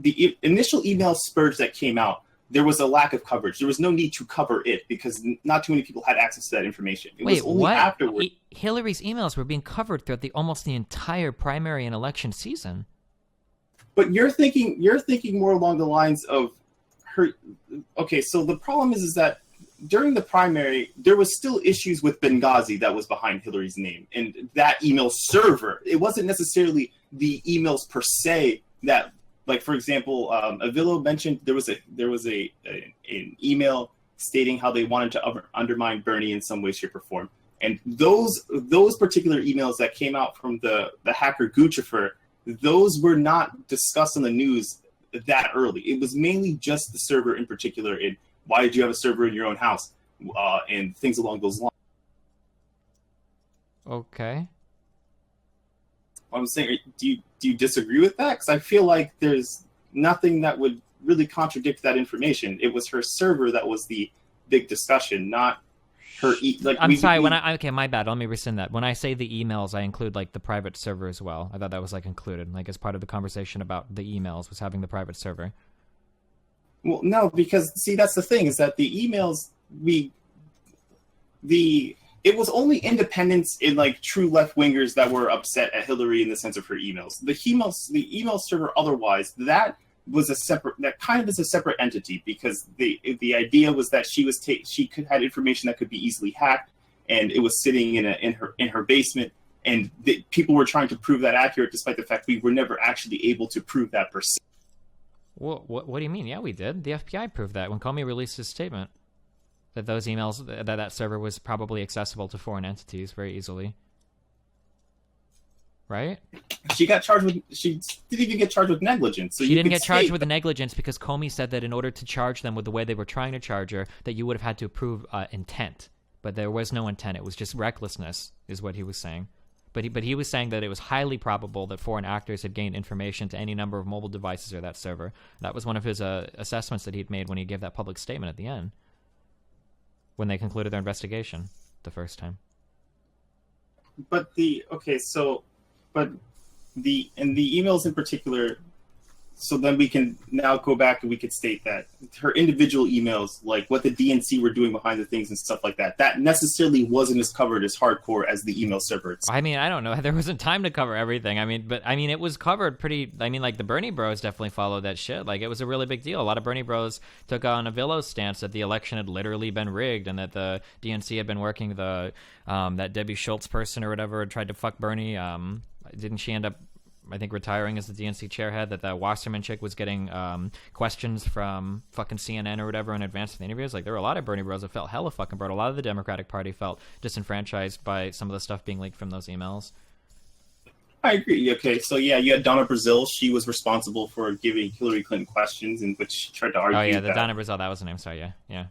initial email spurge that came out. There was a lack of coverage. There was no need to cover it because not too many people had access to that information. It was only afterward. Hillary's emails were being covered throughout almost the entire primary and election season. But you're thinking more along the lines of her. Okay, so the problem is that during the primary, there was still issues with Benghazi that was behind Hillary's name and that email server. It wasn't necessarily the emails per se that. Like for example, Avillo mentioned there was an email stating how they wanted to undermine Bernie in some way, shape, or form, and those particular emails that came out from the hacker Guccifer, those were not discussed on the news that early. It was mainly just the server in particular, and why did you have a server in your own house, and things along those lines. Okay. I'm saying, do you disagree with that? Because I feel like there's nothing that would really contradict that information. It was her server that was the big discussion, not her. I'm sorry. Okay, my bad. Let me rescind that. When I say the emails, I include like the private server as well. I thought that was like included, like as part of the conversation about the emails was having the private server. Well, no, because see, that's the thing is that the emails it was only independents and like true left wingers that were upset at Hillary in the sense of her emails. The email server otherwise that was that kind of is a separate entity because the idea was that she had information that could be easily hacked and it was sitting in her basement and people were trying to prove that accurate despite the fact we were never actually able to prove that per se. Well, what do you mean? Yeah, we did. The FBI proved that when Comey released his statement that those emails, that server was probably accessible to foreign entities very easily. Right? She didn't even get charged with negligence. So she didn't get charged with negligence because Comey said that in order to charge them with the way they were trying to charge her, that you would have had to prove intent. But there was no intent. It was just recklessness, is what he was saying. But he was saying that it was highly probable that foreign actors had gained information to any number of mobile devices or that server. That was one of his assessments that he'd made when he gave that public statement at the end, when they concluded their investigation the first time. But the emails in particular, so then we can now go back and we could state that her individual emails, like what the DNC were doing behind the things and stuff like that, that necessarily wasn't as covered as hardcore as the email server itself. I mean, I don't know. There wasn't time to cover everything. It was covered pretty. Like the Bernie bros definitely followed that shit. Like it was a really big deal. A lot of Bernie bros took on a Villo's stance that the election had literally been rigged and that the DNC had been working that Debbie Schultz person or whatever tried to fuck Bernie. Didn't she end up, I think, retiring as the DNC chairhead, that the Wasserman chick was getting questions from fucking CNN or whatever in advance of the interviews? Like, there were a lot of Bernie bros that felt hella fucking burned. A lot of the Democratic Party felt disenfranchised by some of the stuff being leaked from those emails. I agree. Okay, so yeah, you had Donna Brazile. She was responsible for giving Hillary Clinton questions in which she tried to argue. Oh, yeah, Donna Brazile, that was the name. Sorry, yeah.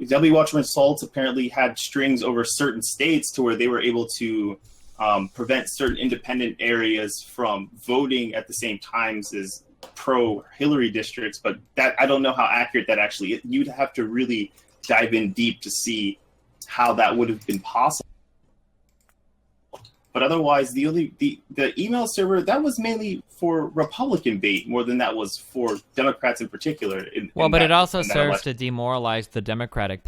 W. Watchman Schultz apparently had strings over certain states to where they were able to prevent certain independent areas from voting at the same times as pro-Hillary districts, but that I don't know how accurate that actually is. You'd have to really dive in deep to see how that would have been possible. But otherwise, the email server, that was mainly for Republican bait more than that was for Democrats in particular. It also serves to demoralize the Democratic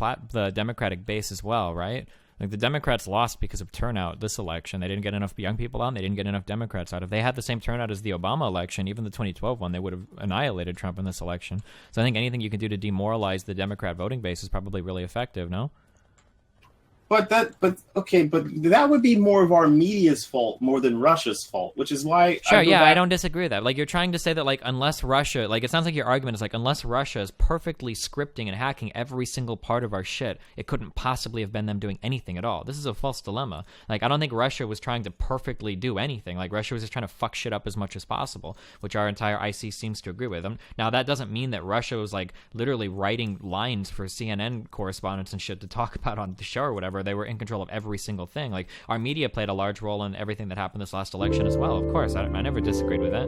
base as well, right? Like the Democrats lost because of turnout this election. They didn't get enough young people out. They didn't get enough Democrats out. If they had the same turnout as the Obama election, even the 2012 one, they would have annihilated Trump in this election. So I think anything you can do to demoralize the Democrat voting base is probably really effective, no? But that would be more of our media's fault more than Russia's fault, which is why. Sure, I don't disagree with that. Like, you're trying to say that, like, unless Russia, like, it sounds like your argument is like, unless Russia is perfectly scripting and hacking every single part of our shit, it couldn't possibly have been them doing anything at all. This is a false dilemma. Like, I don't think Russia was trying to perfectly do anything. Like, Russia was just trying to fuck shit up as much as possible, which our entire IC seems to agree with them. Now, that doesn't mean that Russia was, like, literally writing lines for CNN correspondents and shit to talk about on the show or whatever. They were in control of every single thing. Like, our media played a large role in everything that happened this last election as well. Of course, I never disagreed with that.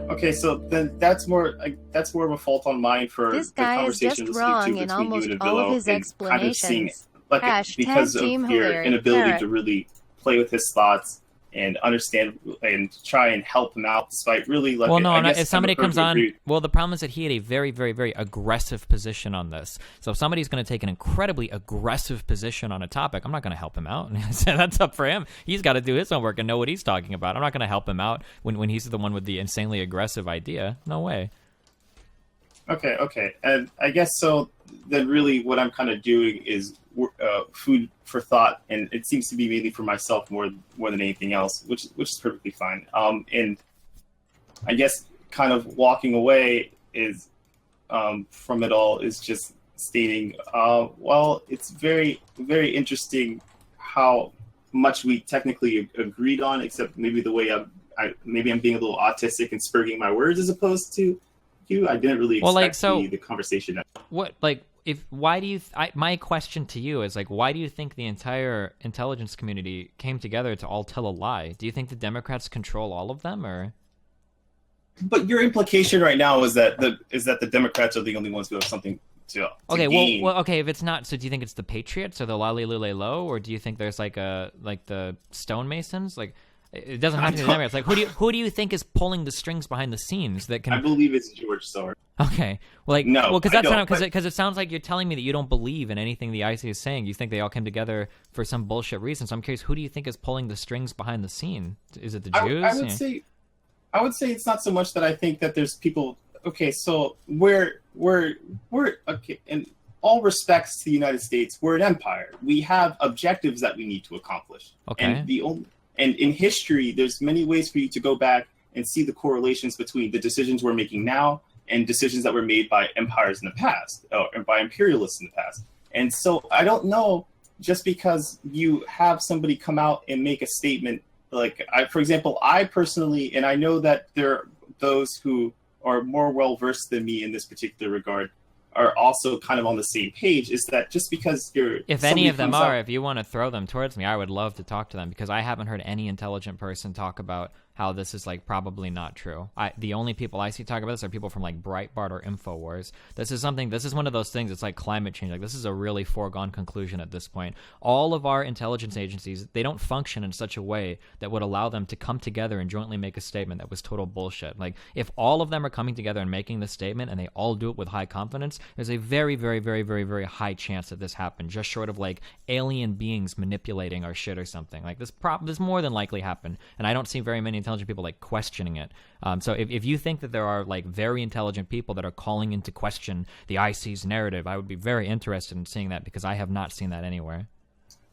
Okay, so then that's more of a fault on mine for this the guy conversation is just wrong in almost all of his explanations. Because of your inability to really play with his thoughts and understand and try and help him out, despite really like. Well, no, if somebody comes on, well, the problem is that he had a very, very, very aggressive position on this. So if somebody's going to take an incredibly aggressive position on a topic, I'm not going to help him out. So that's up for him. He's got to do his homework and know what he's talking about. I'm not going to help him out when he's the one with the insanely aggressive idea. No way. Okay, and I guess so. Then really, what I'm kind of doing is food for thought, and it seems to be mainly for myself more than anything else, which is perfectly fine. And I guess kind of walking away is from it all is just stating, well, it's very, very interesting how much we technically agreed on, except maybe the way I'm being a little autistic and spurging my words as opposed to you. I didn't really expect the conversation. My question to you is, like, why do you think the entire intelligence community came together to all tell a lie? Do you think the Democrats control all of them, or? But your implication right now is that the Democrats are the only ones who have something to gain. Well, okay, if it's not, so do you think it's the Patriots or the Lale Lule Lo, or do you think there's like the stonemasons? Like, It doesn't have to be the Democrats. Like, who do you think is pulling the strings behind the scenes that can? I believe it's George Soros. Okay, well, like, No, because I that's don't, because it sounds like you're telling me that you don't believe in anything the IC is saying. You think they all came together for some bullshit reason. So I'm curious, who do you think is pulling the strings behind the scene? Is it the Jews? I would say it's not so much that I think that there's people. Okay, so we're okay. In all respects to the United States, we're an empire. We have objectives that we need to accomplish. Okay. And in history, there's many ways for you to go back and see the correlations between the decisions we're making now and decisions that were made by empires in the past, or by imperialists in the past. And so I don't know, just because you have somebody come out and make a statement, like, for example, I personally, and I know that there are those who are more well-versed than me in this particular regard, are also kind of on the same page, is that just because if any of them are, if you want to throw them towards me, I would love to talk to them, because I haven't heard any intelligent person talk about how this is like probably not true. The only people I see talk about this are people from like Breitbart or InfoWars. This is one of those things. It's like climate change. Like, this is a really foregone conclusion at this point. All of our intelligence agencies, they don't function in such a way that would allow them to come together and jointly make a statement that was total bullshit. Like, if all of them are coming together and making this statement and they all do it with high confidence, there's a very, very, very, very, very high chance that this happened, just short of like alien beings manipulating our shit or something. Like, this more than likely happened, and I don't see very many intelligent people like questioning it. So if you think that there are like very intelligent people that are calling into question the IC's narrative, I would be very interested in seeing that, because I have not seen that anywhere.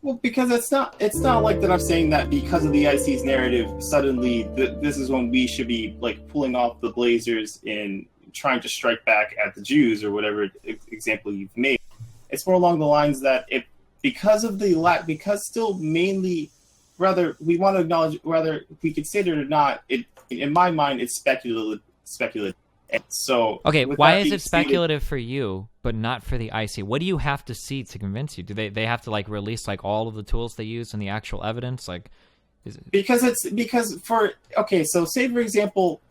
Well, because it's not like that I'm saying that because of the IC's narrative, suddenly this is when we should be like pulling off the blazers and trying to strike back at the Jews or whatever example you've made. It's more along the lines that because still mainly, whether we want to acknowledge, whether we consider it or not, in my mind, it's speculative. And so, okay, why is it speculative for you, but not for the IC? What do you have to see to convince you? Do they have to like release like all of the tools they use and the actual evidence? Like, so say for example,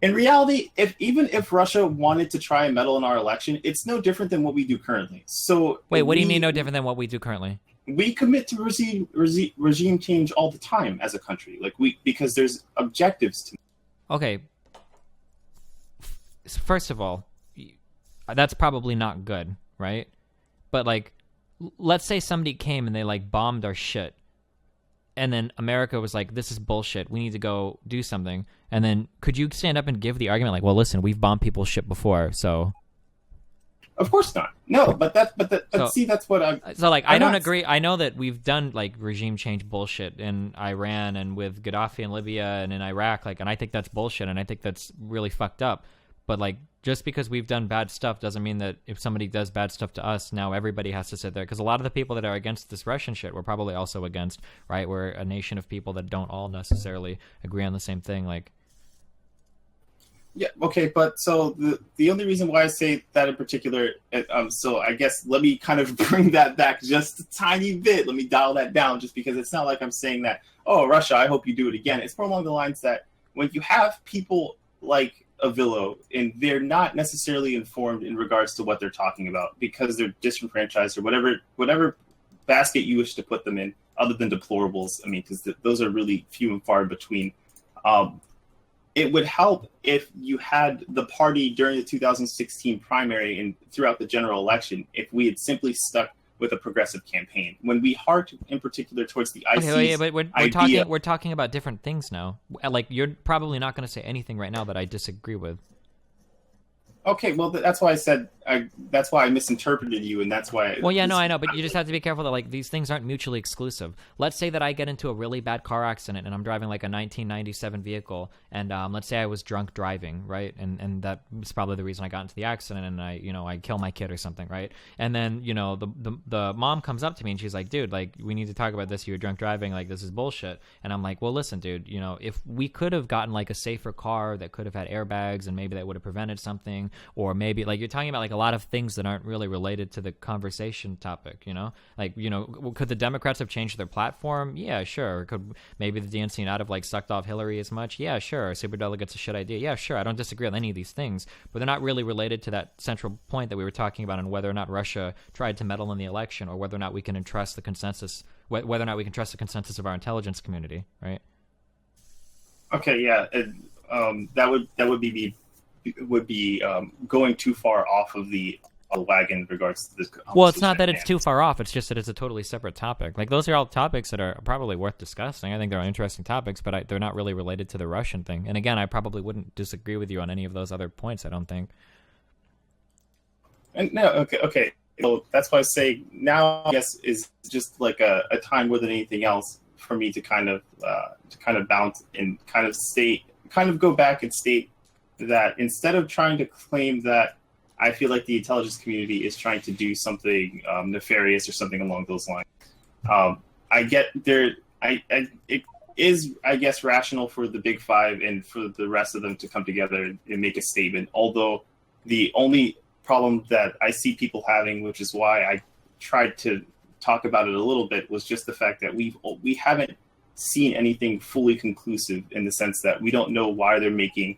in reality, if Russia wanted to try and meddle in our election, it's no different than what we do currently. So wait, what do you mean no different than what we do currently? We commit to regime change all the time as a country, because there's objectives to. Okay. First of all, that's probably not good, right? But like, let's say somebody came and they like bombed our shit, and then America was like, "This is bullshit. We need to go do something." And then could you stand up and give the argument like, "Well, listen, we've bombed people's shit before, so." Of course not. No, that's what I'm. So like, I don't agree. I know that we've done like regime change bullshit in Iran and with Gaddafi in Libya and in Iraq, like, and I think that's bullshit, and I think that's really fucked up. But like, just because we've done bad stuff doesn't mean that if somebody does bad stuff to us, now everybody has to sit there. Because a lot of the people that are against this Russian shit, we're probably also against, right? We're a nation of people that don't all necessarily agree on the same thing. Like. Yeah, okay, but so the only reason why I say that in particular, so I guess let me kind of bring that back just a tiny bit. Let me dial that down, just because it's not like I'm saying that, oh, Russia, I hope you do it again. It's more along the lines that when you have people like Avillo, and they're not necessarily informed in regards to what they're talking about because they're disenfranchised or whatever basket you wish to put them in, other than deplorables. I mean, because those are really few and far between. It would help if you had the party during the 2016 primary and throughout the general election, if we had simply stuck with a progressive campaign. When we hark in particular towards the IC's but we're talking about different things now. Like, you're probably not going to say anything right now that I disagree with. Okay, well, that's why I said that's why I misinterpreted you, and that's why. Well, yeah, no, I know, but you just have to be careful that like these things aren't mutually exclusive. Let's say that I get into a really bad car accident and I'm driving like a 1997 vehicle, and let's say I was drunk driving, right? And that was probably the reason I got into the accident, and I kill my kid or something, right? And then the mom comes up to me and she's like, "Dude, like, we need to talk about this. You were drunk driving. Like, this is bullshit." And I'm like, "Well, listen, dude. If we could have gotten like a safer car that could have had airbags and maybe that would have prevented something." Or maybe like you're talking about like a lot of things that aren't really related to the conversation topic, could the Democrats have changed their platform? Yeah, sure. Could maybe the DNC not have like sucked off Hillary as much? Yeah, sure. Superdelegate's a shit idea. Yeah, sure. I don't disagree with any of these things, but they're not really related to that central point that we were talking about on whether or not Russia tried to meddle in the election or whether or not we can entrust the consensus whether or not we can trust the consensus of our intelligence community, right? Okay, yeah, that would be going too far off of the wagon in regards to this. Well, it's not that it's too far off. It's just that it's a totally separate topic. Like, those are all topics that are probably worth discussing. I think they're interesting topics, but they're not really related to the Russian thing. And again, I probably wouldn't disagree with you on any of those other points, I don't think. And no, okay. So that's why I say now, I guess, is just like a time more than anything else for me to kind of bounce and kind of go back and state that instead of trying to claim that I feel like the intelligence community is trying to do something nefarious or something along those lines, I get there. It is, I guess, rational for the Big Five and for the rest of them to come together and make a statement. Although the only problem that I see people having, which is why I tried to talk about it a little bit, was just the fact that we haven't seen anything fully conclusive, in the sense that we don't know why they're making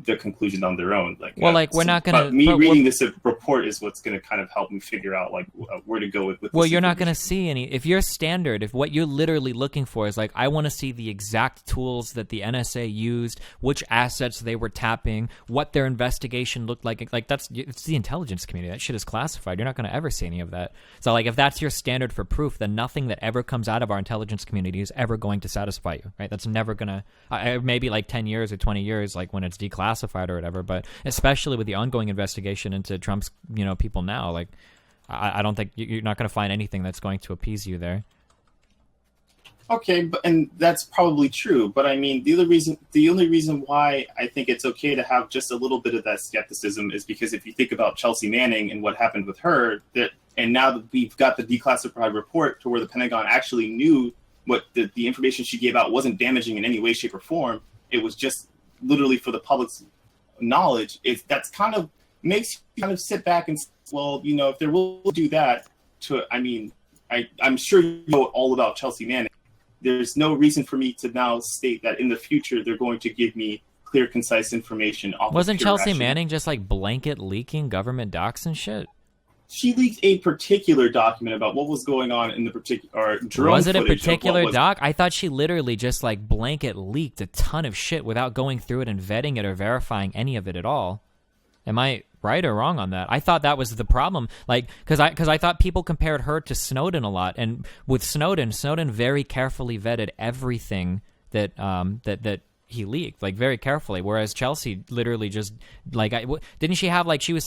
the conclusion on their own. We're not going to. Reading this report is what's going to kind of help me figure out where to go with. Well, you're not going to see any. If your standard, if what you're literally looking for is I want to see the exact tools that the NSA used, which assets they were tapping, what their investigation looked like it's the intelligence community. That shit is classified. You're not going to ever see any of that. So if that's your standard for proof, then nothing that ever comes out of our intelligence community is ever going to satisfy you, right? That's never going to. Maybe 10 years or 20 years, when it's declassified or whatever, but especially with the ongoing investigation into Trump's people now, I don't think you're not going to find anything that's going to appease you there. Okay, and that's probably true, but I mean, the only reason why I think it's okay to have just a little bit of that skepticism is because if you think about Chelsea Manning and what happened with her, and now that we've got the declassified report to where the Pentagon actually knew what the information she gave out wasn't damaging in any way, shape, or form, it was just literally for the public's knowledge, that's kind of makes you kind of sit back and, if they will do that I'm sure you know all about Chelsea Manning. There's no reason for me to now state that in the future they're going to give me clear, concise information. Wasn't Chelsea Manning just blanket leaking government docs and shit? She leaked a particular document about what was going on in the particular drone. Was it a particular doc? I thought she literally just blanket leaked a ton of shit without going through it and vetting it or verifying any of it at all. Am I right or wrong on that? I thought that was the problem. Because I thought people compared her to Snowden a lot, and with Snowden very carefully vetted everything that he leaked, very carefully, whereas Chelsea literally just didn't she have she was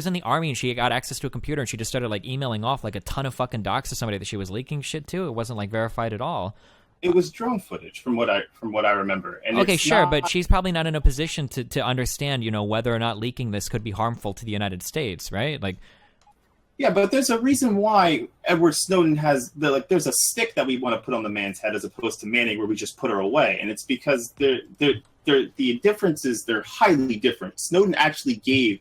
in the army and she got access to a computer and she just started emailing off a ton of fucking docs to somebody that she was leaking shit to? It wasn't verified at all. It was drone footage from what I remember. And okay, sure, but she's probably not in a position to understand whether or not leaking this could be harmful to the United States, right? Yeah, but there's a reason why Edward Snowden has there's a stick that we want to put on the man's head as opposed to Manning, where we just put her away, and it's because the differences, they're highly different. Snowden actually gave,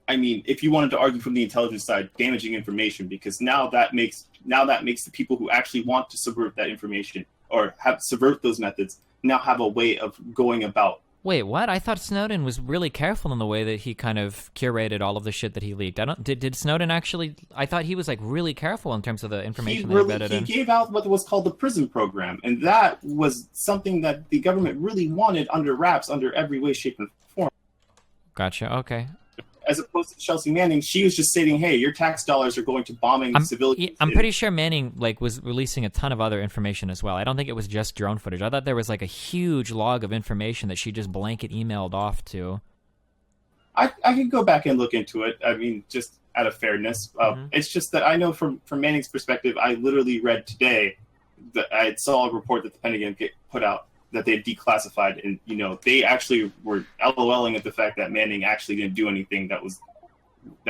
if you wanted to argue from the intelligence side, damaging information, because now that makes the people who actually want to subvert that information or subvert those methods now have a way of going about. Wait, what? I thought Snowden was really careful in the way that he kind of curated all of the shit that he leaked. Did Snowden actually? I thought he was really careful in terms of the information that he vetted in. He gave out what was called the PRISM program, and that was something that the government really wanted under wraps, under every way, shape, and form. Gotcha. Okay. As opposed to Chelsea Manning, she was just stating, "Hey, your tax dollars are going to bombing civilians." I'm pretty sure Manning was releasing a ton of other information as well. I don't think it was just drone footage. I thought there was a huge log of information that she just blanket emailed off to. I can go back and look into it. Just out of fairness, it's just that I know from Manning's perspective, I literally read today that I saw a report that the Pentagon put out that they had declassified, and they actually were LOLing at the fact that Manning actually didn't do anything that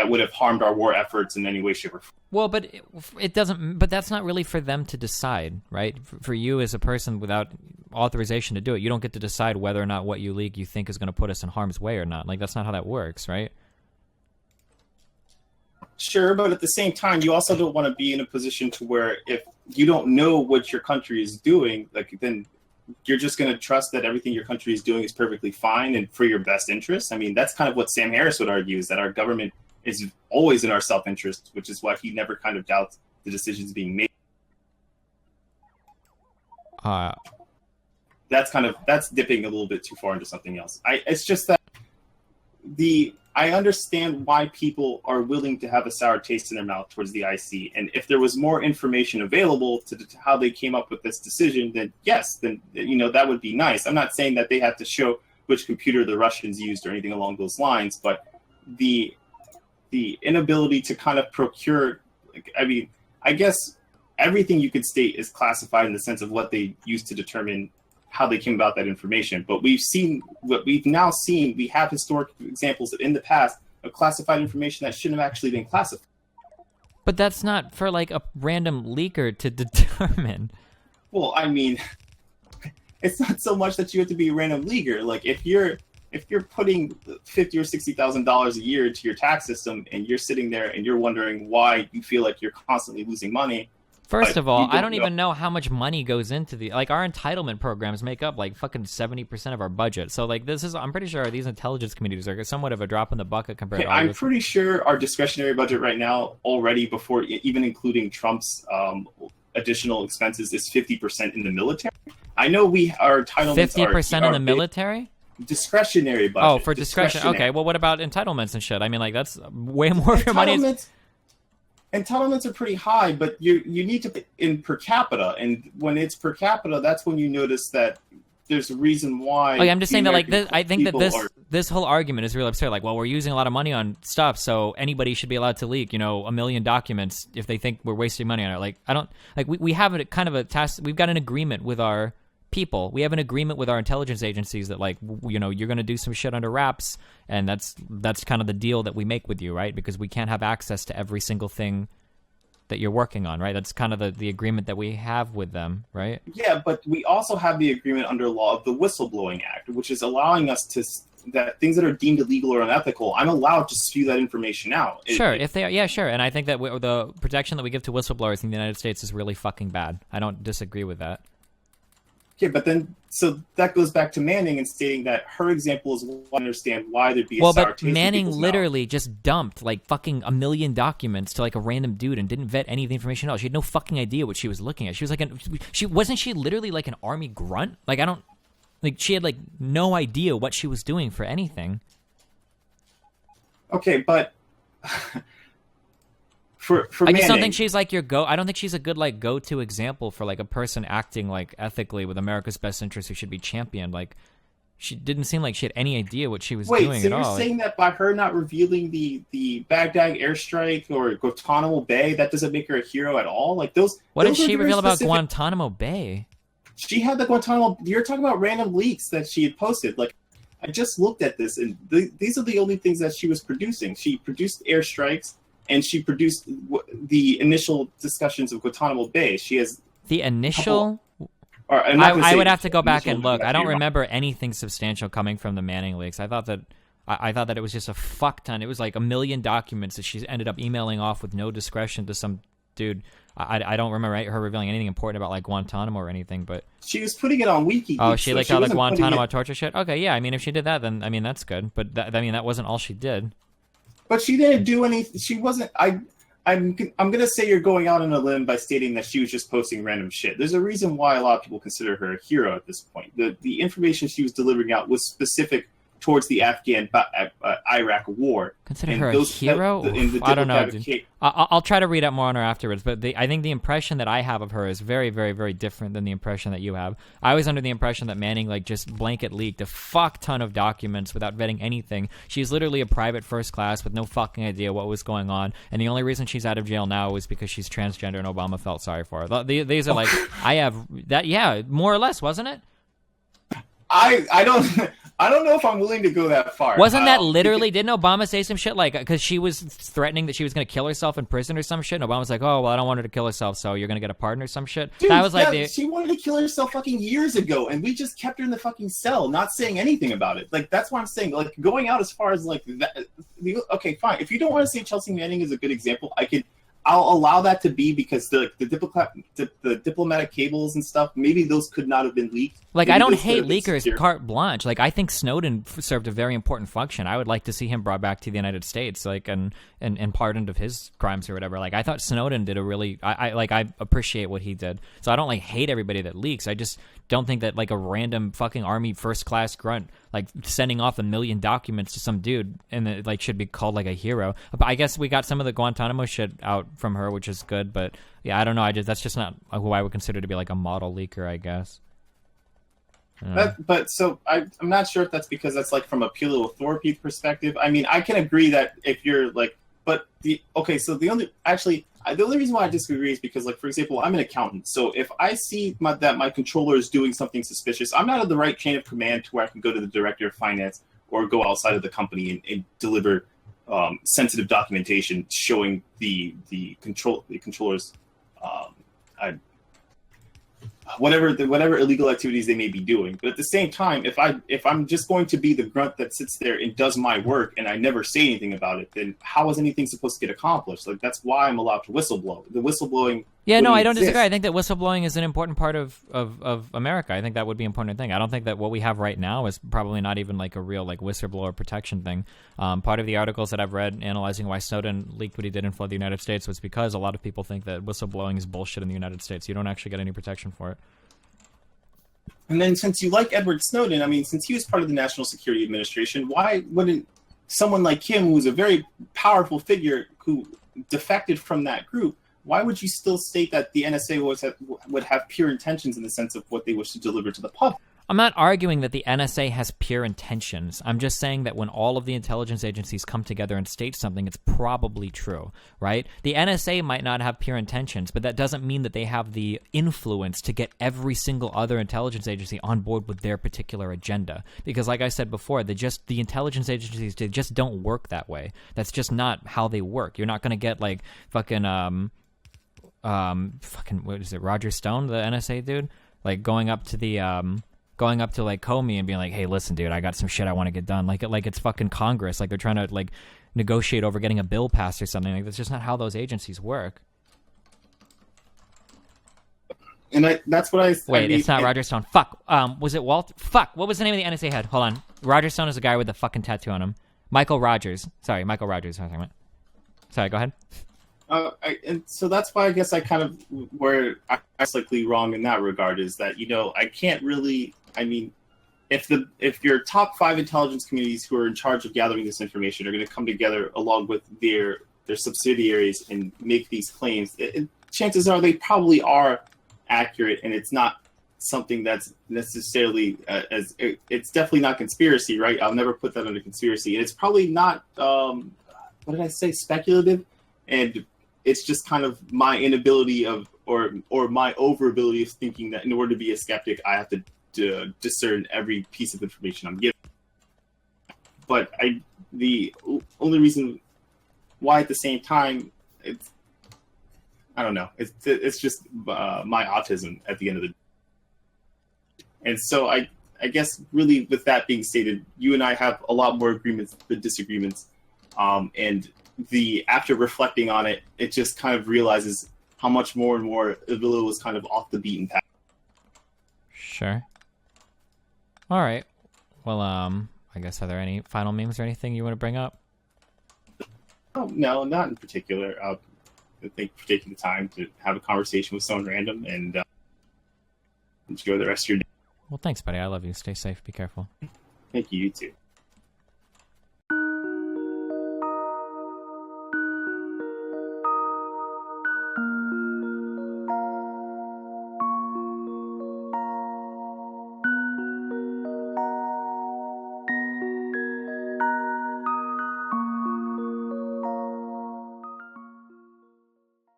would have harmed our war efforts in any way, shape, or form. Well, but it doesn't. But that's not really for them to decide, right? For you as a person without authorization to do it, you don't get to decide whether or not what you leak you think is going to put us in harm's way or not. That's not how that works, right? Sure, but at the same time, you also don't want to be in a position to where if you don't know what your country is doing, then you're just going to trust that everything your country is doing is perfectly fine and for your best interest. That's kind of what Sam Harris would argue, is that our government is always in our self-interest, which is why he never kind of doubts the decisions being made. That's dipping a little bit too far into something else. It's just that I understand why people are willing to have a sour taste in their mouth towards the IC. And if there was more information available to how they came up with this decision, then yes, then, that would be nice. I'm not saying that they have to show which computer the Russians used or anything along those lines, but the inability to kind of procure, I guess everything you could state is classified in the sense of what they used to determine how they came about that information. But we have historic examples in the past of classified information that shouldn't have actually been classified. But that's not for like a random leaker to determine. Well, it's not so much that you have to be a random leaker. Like if you're putting $50,000 or $60,000 a year into your tax system and you're sitting there and you're wondering why you feel like you're constantly losing money. First of all, I don't even know how much money goes into our entitlement programs make up like fucking 70% of our budget. So like I'm pretty sure these intelligence communities are somewhat of a drop in the bucket compared to all I'm this. pretty sure our discretionary budget right now already, before even including Trump's additional expenses, is 50% in the military. I know our entitlements 50% in the military? Discretionary budget. Oh, for discretion. Okay, well what about entitlements and shit? That's way more of your money. Entitlements are pretty high, but you need to put in per capita, and when it's per capita, that's when you notice that there's a reason why. Okay, I'm just saying that I think that this whole argument is really absurd. Like, well, we're using a lot of money on stuff, so anybody should be allowed to leak, 1 million documents if they think we're wasting money on it. Like, I don't like we have a kind of a task. We've got an agreement with our people. We have an agreement with our intelligence agencies that you're going to do some shit under wraps, and that's kind of the deal that we make with you, right? Because we can't have access to every single thing that you're working on, right? That's kind of the agreement that we have with them, right? Yeah, but we also have the agreement under law of the Whistleblowing Act, which is allowing us that things that are deemed illegal or unethical, I'm allowed to spew that information out. Sure, if they are, yeah, sure. And I think that the protection that we give to whistleblowers in the United States is really fucking bad. I don't disagree with that. Okay, but then, so that goes back to Manning and stating that her example is to understand why there'd be a sour taste in Manning people's literally just dumped like fucking 1 million documents to like a random dude and didn't vet any of the information at all. She had no fucking idea what she was looking at. She was like wasn't she literally like an army grunt? Like she had like no idea what she was doing for anything. Okay, but For I just don't Manning, think she's like I don't think she's a good like go-to example for like a person acting like ethically with America's best interests who should be championed. Like she didn't seem like she had any idea what she was doing at all. Wait, so you're saying that by her not revealing the Baghdad airstrike or Guantanamo Bay, that doesn't make her a hero at all? Like those. What did she reveal about Guantanamo Bay? She had the Guantanamo. You're talking about random leaks that she had posted. Like I just looked at this, and these are the only things that she was producing. She produced airstrikes. And she produced the initial discussions of Guantanamo Bay. She has the initial. I would have to go back and look. I don't remember anything substantial coming from the Manning leaks. I thought that it was just a fuck ton. It was like 1 million documents that she ended up emailing off with no discretion to some dude. I don't remember her revealing anything important about like Guantanamo or anything, but she was putting it on WikiLeaks. Oh, she leaked all the Guantanamo torture shit. Okay, yeah. I mean, if she did that, then that's good. But that wasn't all she did. But she didn't do anything. She wasn't. I'm gonna say you're going out on a limb by stating that she was just posting random shit. There's a reason why a lot of people consider her a hero at this point. The information she was delivering out was specific towards the Afghan-Iraq war. Consider her a hero? I don't know. I'll try to read up more on her afterwards, but I think the impression that I have of her is very, very, very different than the impression that you have. I was under the impression that Manning just blanket leaked a fuck ton of documents without vetting anything. She's literally a private first class with no fucking idea what was going on, and the only reason she's out of jail now is because she's transgender and Obama felt sorry for her. These are I have that, yeah, more or less, wasn't it? I don't know if I'm willing to go that far. Wasn't that literally? Didn't Obama say some shit because she was threatening that she was going to kill herself in prison or some shit? And Obama was like, "Oh, well, I don't want her to kill herself, so you're going to get a pardon or some shit." Dude, that was she wanted to kill herself fucking years ago, and we just kept her in the fucking cell, not saying anything about it. Like that's what I'm saying. Like going out as far as like that. Okay, fine. If you don't want to say Chelsea Manning is a good example, I'll allow that to be because the diplomatic cables and stuff, maybe those could not have been leaked. Like, maybe I don't hate leakers carte blanche. Like, I think Snowden served a very important function. I would like to see him brought back to the United States. Like, and and pardoned of his crimes or whatever. Like, I thought Snowden did a really, I appreciate what he did. So I don't like hate everybody that leaks. I just don't think that like a random fucking army first class grunt like sending off 1 million documents to some dude and it like should be called like a hero. But I guess we got some of the Guantanamo shit out from her, which is good. But yeah, I don't know. That's just not who I would consider to be like a model leaker, I guess. But so I'm not sure if that's because that's like from a pure authority perspective. I mean, I can agree that if you're like, but the only reason why I disagree is because, like, for example, I'm an accountant. So if I see that my controller is doing something suspicious, I'm not in the right chain of command to where I can go to the director of finance or go outside of the company and deliver sensitive documentation showing the controller's whatever illegal activities they may be doing. But at the same time, if I'm just going to be the grunt that sits there and does my work and I never say anything about it, then how is anything supposed to get accomplished? Like, that's why I'm allowed to whistleblow. The whistleblowing. Yeah, no, I don't disagree. I think that whistleblowing is an important part of America. I think that would be an important thing. I don't think that what we have right now is probably not even like a real like whistleblower protection thing. Part of the articles that I've read analyzing why Snowden leaked what he did and fled the United States was because a lot of people think that whistleblowing is bullshit in the United States. You don't actually get any protection for it. And then since you like Edward Snowden, I mean, since he was part of the National Security Administration, why wouldn't someone like him, who's a very powerful figure who defected from that group, why would you still state that the NSA would have pure intentions in the sense of what they wish to deliver to the public? I'm not arguing that the NSA has pure intentions. I'm just saying that when all of the intelligence agencies come together and state something, it's probably true, right? The NSA might not have pure intentions, but that doesn't mean that they have the influence to get every single other intelligence agency on board with their particular agenda. Because like I said before, the intelligence agencies, they just don't work that way. That's just not how they work. You're not going to get like fucking what is it, Roger Stone, the NSA dude, like going up to like Comey and being like, hey, listen, dude, I got some shit I want to get done. Like it's fucking Congress. Like they're trying to like negotiate over getting a bill passed or something. Like that's just not how those agencies work. And that's what it's not Roger Stone. Fuck. Was it Walt? Fuck. What was the name of the NSA head? Hold on. Roger Stone is the guy with the fucking tattoo on him. Michael Rogers. Sorry, Michael Rogers. Sorry, go ahead. And so that's why I guess I kind of where I'm slightly wrong in that regard is that, you know, I can't really. I mean, if your top 5 intelligence communities who are in charge of gathering this information are going to come together along with their subsidiaries and make these claims, chances are they probably are accurate, and it's not something that's necessarily it's definitely not conspiracy, right? I'll never put that under conspiracy, and it's probably not what did I say, speculative, and it's just kind of my inability of or my overability of thinking that in order to be a skeptic, I have to discern every piece of information I'm given. But the only reason why at the same time I don't know. It's just my autism at the end of the day. And so I guess really with that being stated, you and I have a lot more agreements than disagreements. And after reflecting on it, it just kind of realizes how much more and more Avila was kind of off the beaten path. Sure. All right. Well, I guess are there any final memes or anything you want to bring up? Oh, no, not in particular. Thank you for taking the time to have a conversation with someone random, and enjoy the rest of your day. Well, thanks, buddy. I love you. Stay safe. Be careful. Thank you. You too.